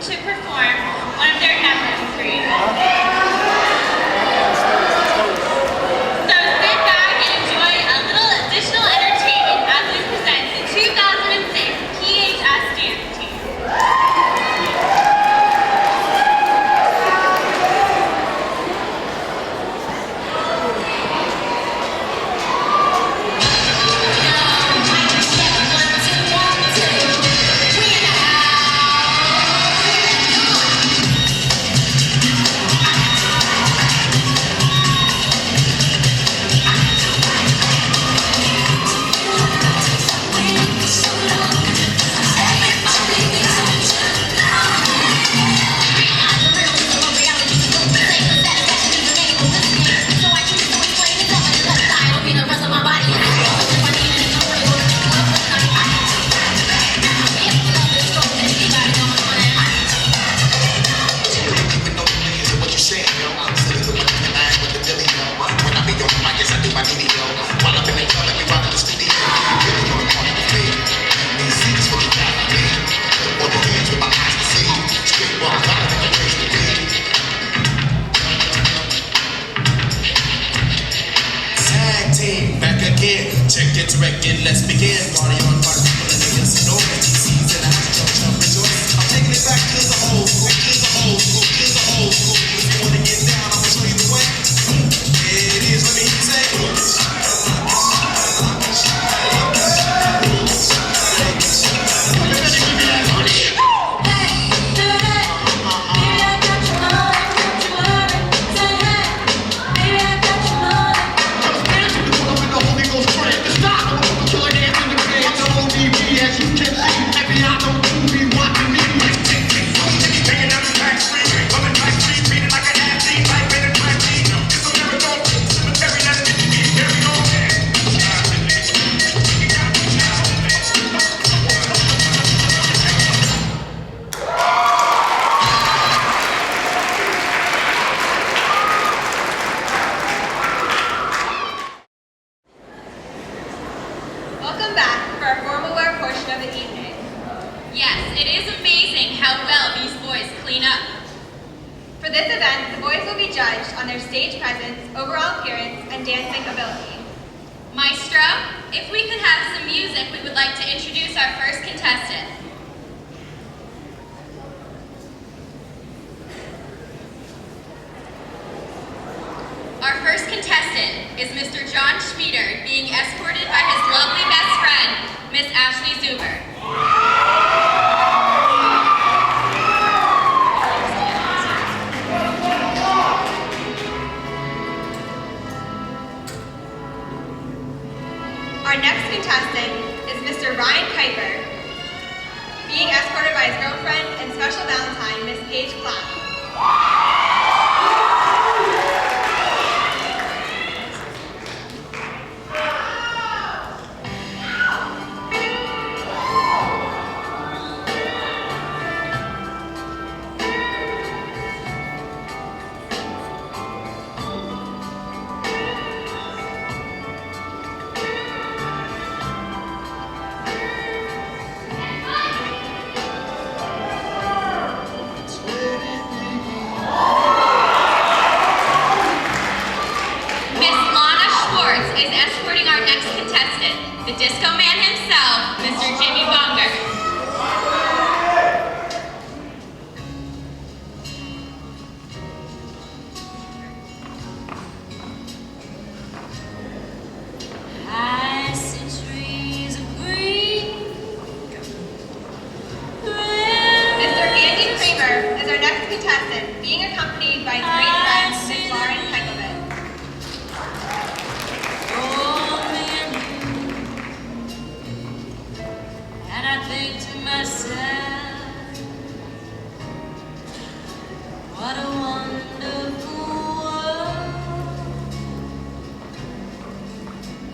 to perform one of their numbers for you. So sit back and enjoy a little additional team, back again. Check it, direct it, let's begin. Party on, party people in the hills and over. DC's in the house, jump, jump, rejoice. I'm taking it back to the old school, to the old school, to the old school. If you wanna get down, I'ma show you the way. It is, let me hear you say. Welcome back for our formal wear portion of the evening. Yes, it is amazing how well these boys clean up. For this event, the boys will be judged on their stage presence, overall appearance, and dancing ability. Maestro, if we could have some music, we would like to introduce our first contestant. Our first contestant is Mr. John Schmieder, being escorted by his lovely best friend, Miss Ashley Zuber. Our next contestant is Mr. Ryan Kuiper, being escorted by his girlfriend and special Valentine, Miss Paige Clapp. Is escorting our next contestant, the disco man himself, Mr. Jimmy Bunger. I see trees of green. Mr. Andy Kramer is our next contestant, being accompanied by his great friend, Miss Lauren Kekelman. And I think to myself, what a wonderful world.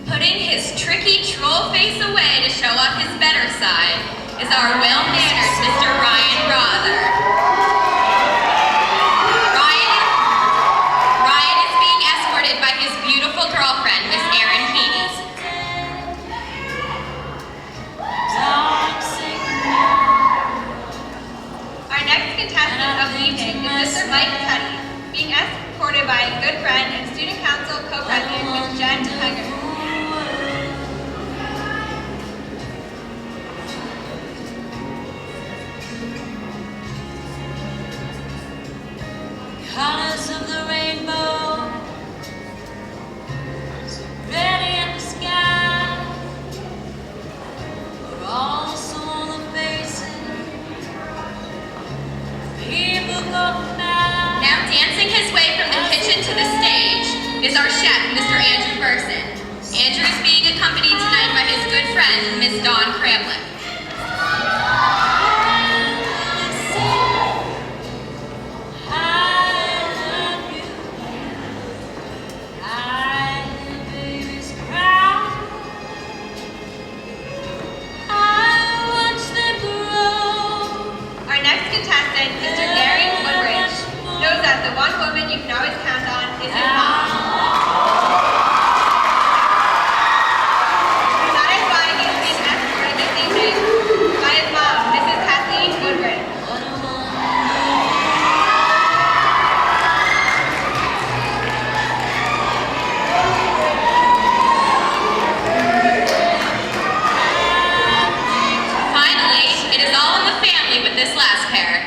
Putting his tricky troll face away to show off his better side is our well-mannered Mr. Ryan Rother. Ryan is being escorted by his beautiful girlfriend, Miss Erin Heaney. Our next contestant of the evening is Mr. Mike Cuddy, being escorted by his good friend and student council co-president, Ms. Jen Hugger.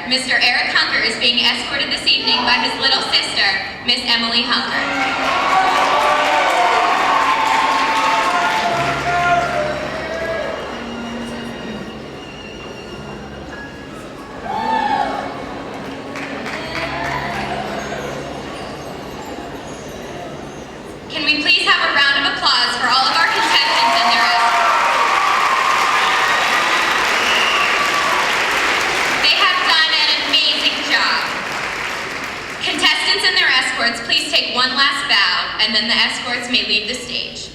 Mr. Eric Hunker is being escorted this evening by his little sister, Miss Emily Hunker. Can we please have a round of applause for all of our contestants and their escorts? They have done an amazing job. Contestants and their escorts, please take one last bow, and then the escorts may leave the stage.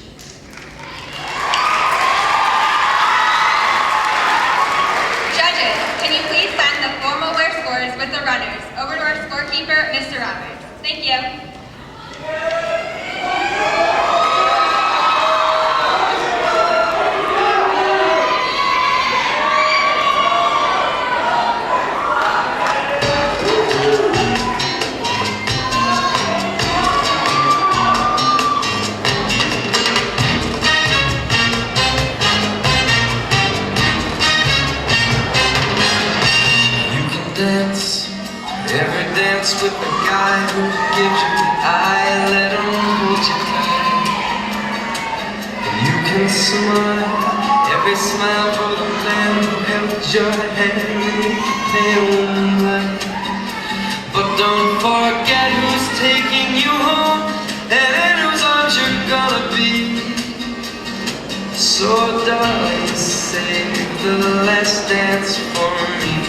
Judges, can you please send the formal wear scores with the runners over to our scorekeeper, Mr. Roberts? Thank you. Dance, every dance with the guy who gives you the eye, let him hold you tight. And you can smile, every smile for the man who held your hand in the pale moonlight. But don't forget who's taking you home, and in whose arms you're gonna be. So darling, save the last dance for me.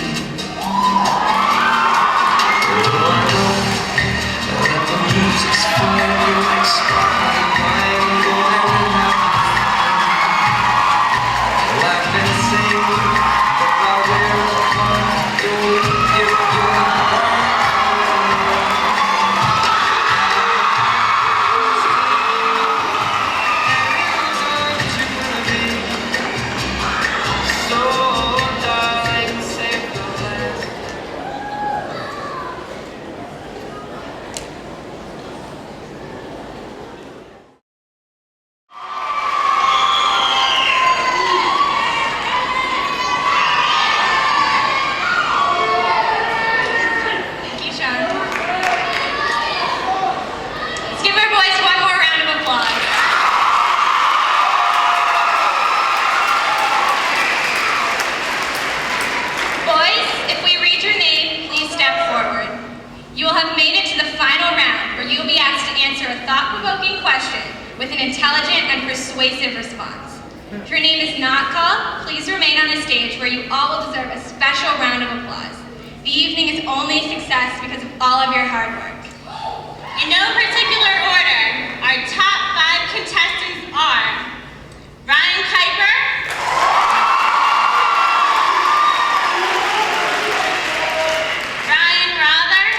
Music's fire, you're like sparkling wine, going out. Laugh and sing, but while we're apart, don't give your heart. So darling, save the last. Thank you, Sean. Let's give our boys one more round of applause. Boys, if we read your name, please step forward. You will have made it to the final round, where you will be asked to answer a thought-provoking question with an intelligent and persuasive response. If your name is not called, please remain on the stage, where you all will deserve a special round of applause. The evening is only a success because of all of your hard work. In no particular order, our top 5 contestants are Ryan Kuiper, Ryan Rother,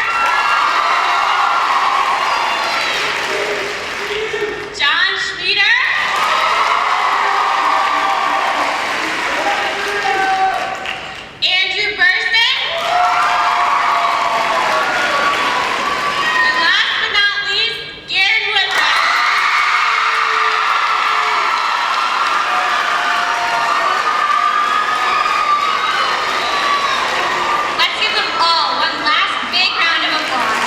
John Schmieder, Andrew Burson, and last but not least, Garen Woodruff. Let's give them all one last big round of applause.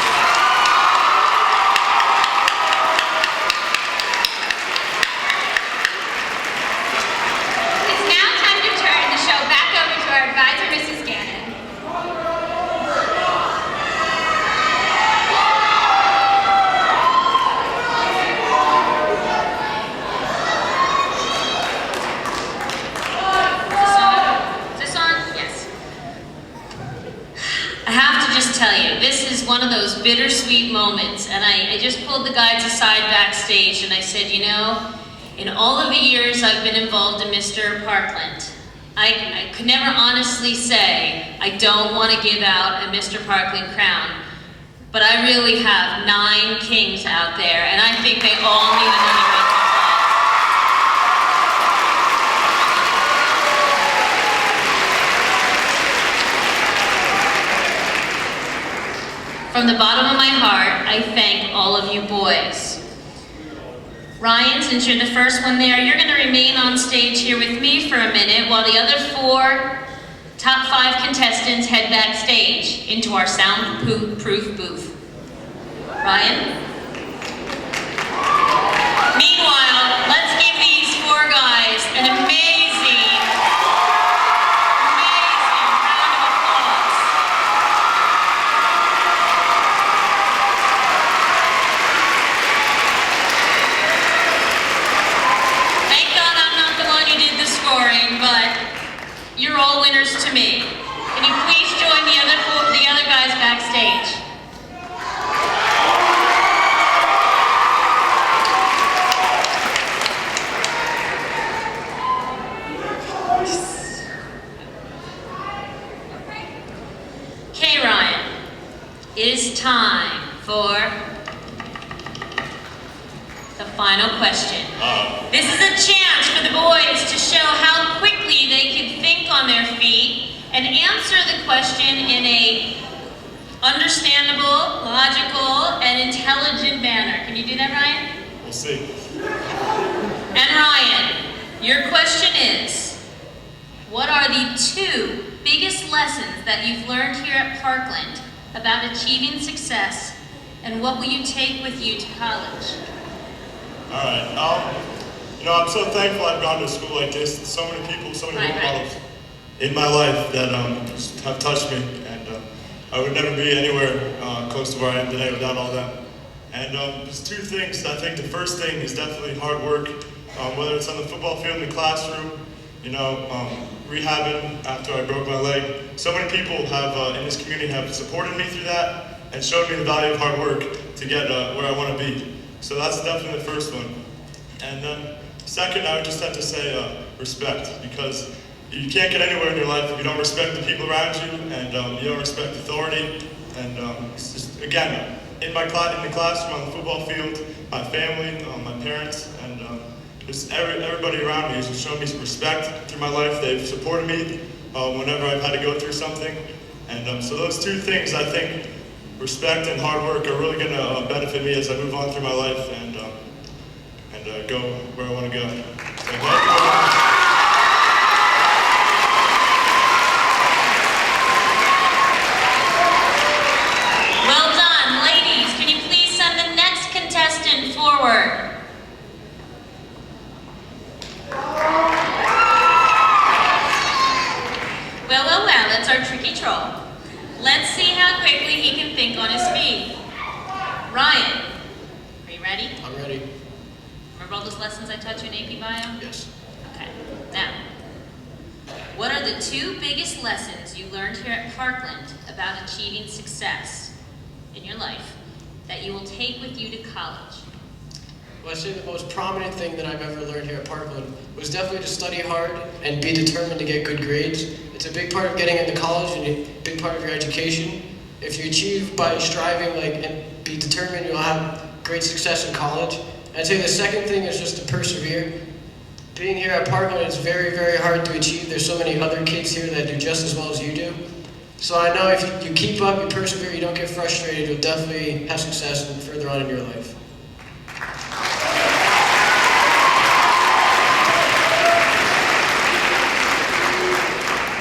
It's now time to turn the show back over to our advisor, Mrs. Gannon. Is this on? Yes. I have to just tell you, this is one of those bittersweet moments, and I just pulled the guys aside backstage and I said, you know, in all of the years I've been involved in Mr. Parkland, I could never honestly say I don't want to give out a Mr. Parkland crown, but I really have 9 kings out there, and I think they all need another round of applause. From the bottom of my heart, I thank all of you boys. Ryan, since you're the first one there, you're going to remain on stage here with me for a minute while the other 4 Top 5 contestants head backstage into our soundproof booth. Ryan? Meanwhile, let's give these 4 guys an amazing round of applause. Thank God I'm not the one who did the scoring, but you're all winners to me. Can you please join the other guys backstage? Okay, Ryan, it is time for the final question. This is a chance for the boys to show how quickly they can think on their feet and answer the question in a understandable, logical, and intelligent manner. Can you do that, Ryan? We'll see. And Ryan, your question is, what are the 2 biggest lessons that you've learned here at Parkland about achieving success, and what will you take with you to college? All right. I'm so thankful I've gone to a school like this. So many people, so many role models in my life that just have touched me, and I would never be anywhere close to where I am today without all them. And there's 2 things. I think the first thing is definitely hard work, whether it's on the football field, in the classroom, rehabbing after I broke my leg. So many people have in this community have supported me through that and showed me the value of hard work to get where I want to be. So that's definitely the first one. And then second, I would just have to say respect, because you can't get anywhere in your life if you don't respect the people around you, and you don't respect authority. And it's just, again, in the classroom, on the football field, my family, my parents, and just everybody around me has just shown me some respect through my life. They've supported me whenever I've had to go through something. And so those 2 things, I think, respect and hard work, are really going to benefit me as I move on through my life and go where I want to go. So thank you very much. Well done. Ladies, can you please send the next contestant forward? Well, that's our tricky troll. Let's see how quickly he can think on his feet. Ryan, are you ready? I'm ready. Remember all those lessons I taught you in AP Bio? Yes. Okay, now, what are the 2 biggest lessons you learned here at Parkland about achieving success in your life that you will take with you to college? Well, I'd say the most prominent thing that I've ever learned here at Parkland was definitely to study hard and be determined to get good grades. It's a big part of getting into college and a big part of your education. If you achieve by striving and be determined, you'll have great success in college. And I'd say the second thing is just to persevere. Being here at Parkland is very, very hard to achieve. There's so many other kids here that do just as well as you do. So I know if you keep up, you persevere, you don't get frustrated, you'll definitely have success and further on in your life.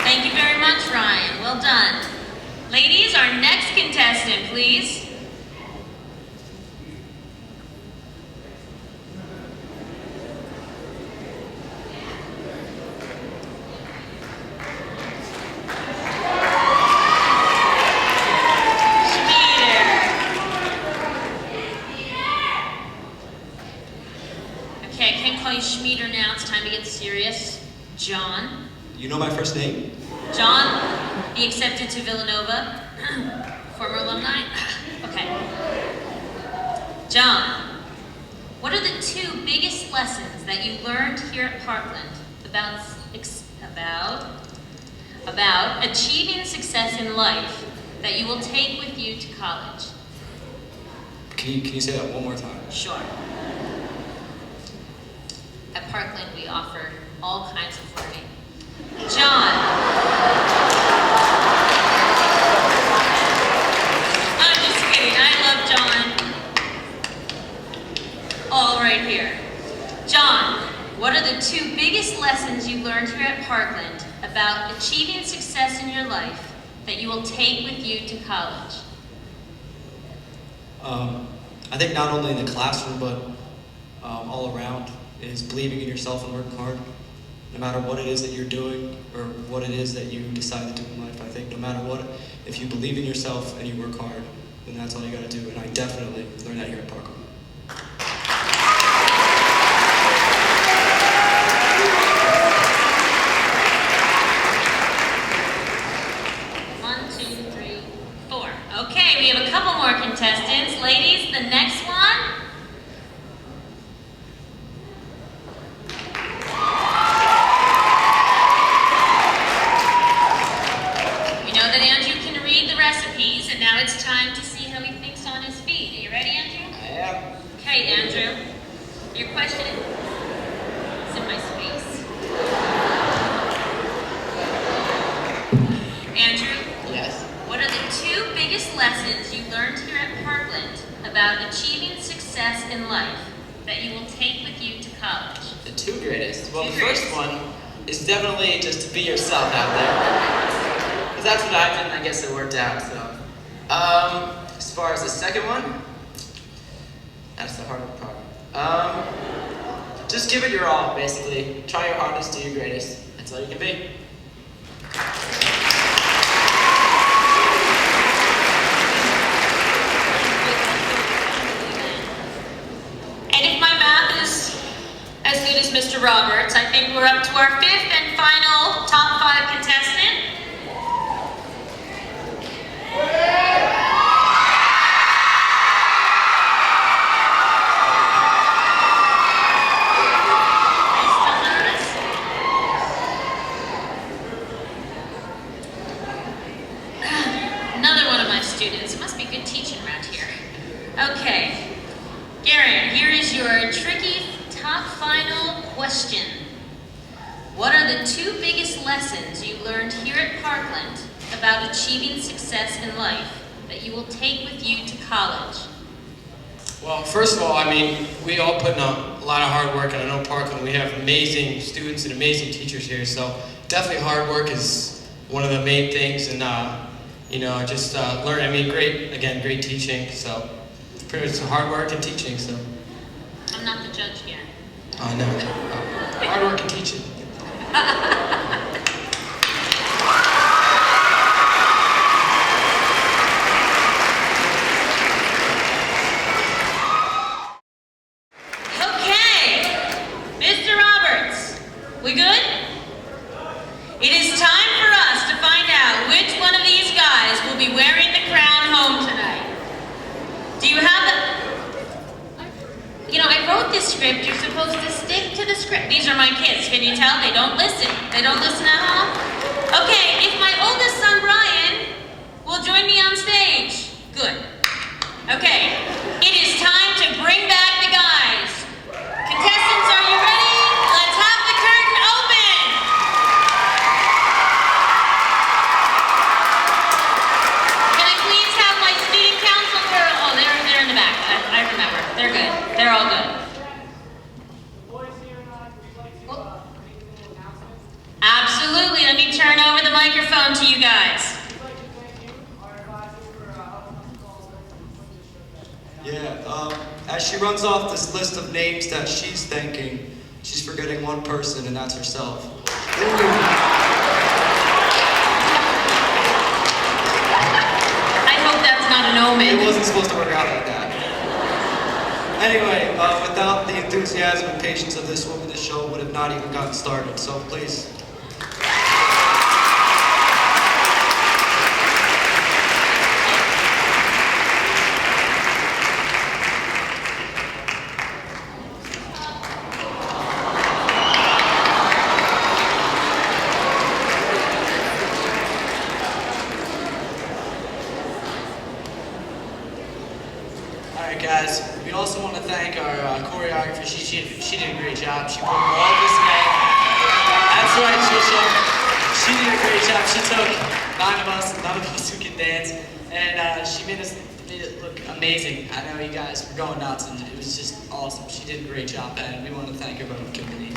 Thank you very much, Ryan. Well done. Ladies, our next contestant, please. Okay, I can't call you Schmieder now. It's time to get serious. John. You know my first name? John, be accepted to Villanova. Former alumni? Okay. John, what are the 2 biggest lessons that you learned here at Parkland about achieving success in life that you will take with you to college? Can you say that one more time? Sure. At Parkland, we offer all kinds of learning. John. I'm just kidding. I love John. All right here. John, what are the 2 biggest lessons you learned here at Parkland about achieving success in your life that you will take with you to college? I think not only in the classroom, but all around, is believing in yourself and working hard. No matter what it is that you're doing or what it is that you decide to do in life, I think no matter what, if you believe in yourself and you work hard, then that's all you gotta do. And I definitely learned that here at Parkland. 1, 2, 3, 4. Okay, we have a couple more contestants. Ladies, the next one. We know that Andrew can read the recipes, and now it's time to see how he thinks on his feet. Are you ready, Andrew? I am. Okay, Andrew. Your question is in my space. Andrew? Yes. What are the 2 biggest lessons you learned here at Parkland about achieving success in life that you will take with you to college? The 2 greatest. Well, the 2 first greatest. one is definitely just to be yourself out there. Because that's what I did, and I guess it worked out. So, as far as the second one, that's the harder part. Just give it your all, basically. Try your hardest, do your greatest. That's all you can be. And if my math is as good as Mr. Roberts, I think we're up to our 5th and final top 5 contestant. Another one of my students. It must be good teaching around here. Okay. Garen, here is your tricky top final question. What are the 2 biggest lessons you learned here at Parkland about achieving success in life that you will take with you to college? Well, first of all, I mean, we all put in a lot of hard work, and I know Parkland, we have amazing students and amazing teachers here, so definitely hard work is one of the main things, and you know, just learn, I mean, great teaching, so pretty much hard work and teaching, so. I'm not the judge yet. Oh, no, hard work and teaching. Okay, Mr. Roberts, we good? It is time for us to find out which one of these guys will be wearing the crown home tonight. Do you have the... You know, I wrote this script. You're supposed to stick to the script. These are my kids. Can you tell? They don't listen. They don't listen at home? Okay, if my oldest son, Brian, will join me on stage. Good. Okay, it is time to bring back the guys. Contestants, are you ready? Let's have the curtain open. Can I please have my student council girl? Oh, they're in the back. I remember. They're good. They're all good. Absolutely. Let me turn over the microphone to you guys. Yeah, as she runs off this list of names that she's thanking, she's forgetting one person, and that's herself. I hope that's not an omen. It wasn't supposed to work out like that. Anyway, without the enthusiasm and patience of this woman, this show would have not even gotten started, so please. Alright guys, we also want to thank our choreographer. She did a great job. She pulled all this today. That's right, Trisha. She did a great job. She took none of us who can dance, and she made it look amazing. I know you guys were going nuts, and it was just awesome. She did a great job, and we want to thank her from the committee.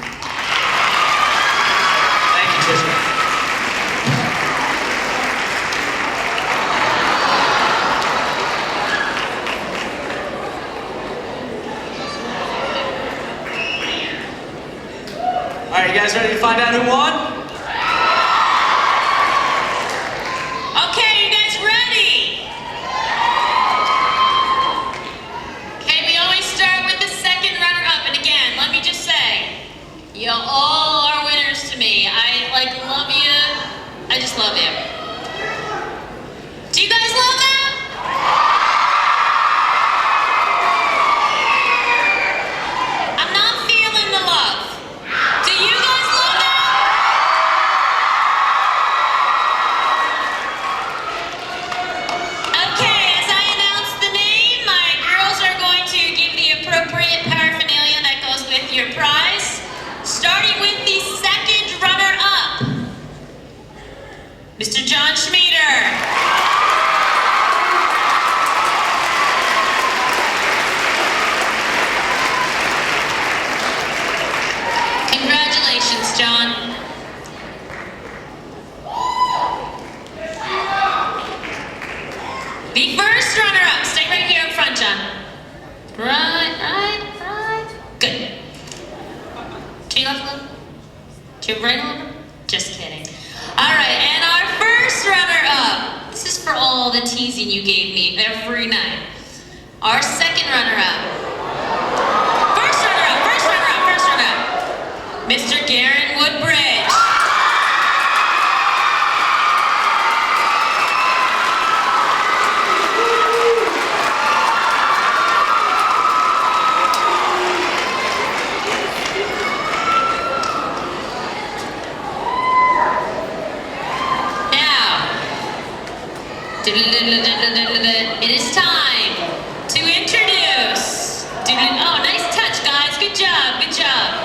All right, you guys ready to find out who won? Okay, you guys ready? Okay, we always start with the second runner-up, and again, let me just say, you all are winners to me. I love you. I just love you. Do you guys love them? I'm not feeling the love. Do you guys love them? Okay, as I announce the name, my girls are going to give the appropriate paraphernalia that goes with your prize. Starting with the second runner-up, Mr. John Schmieder. Congratulations, John. The first runner-up, stay right here up front, John. Right. Good. To your left a little? To your right a little? Just kidding. All right, and our first runner-up. This is for all the teasing you gave me every night. Our second runner-up. First runner-up. Mr. Garen Woodbridge. It is time to introduce. Oh, nice touch, guys. Good job.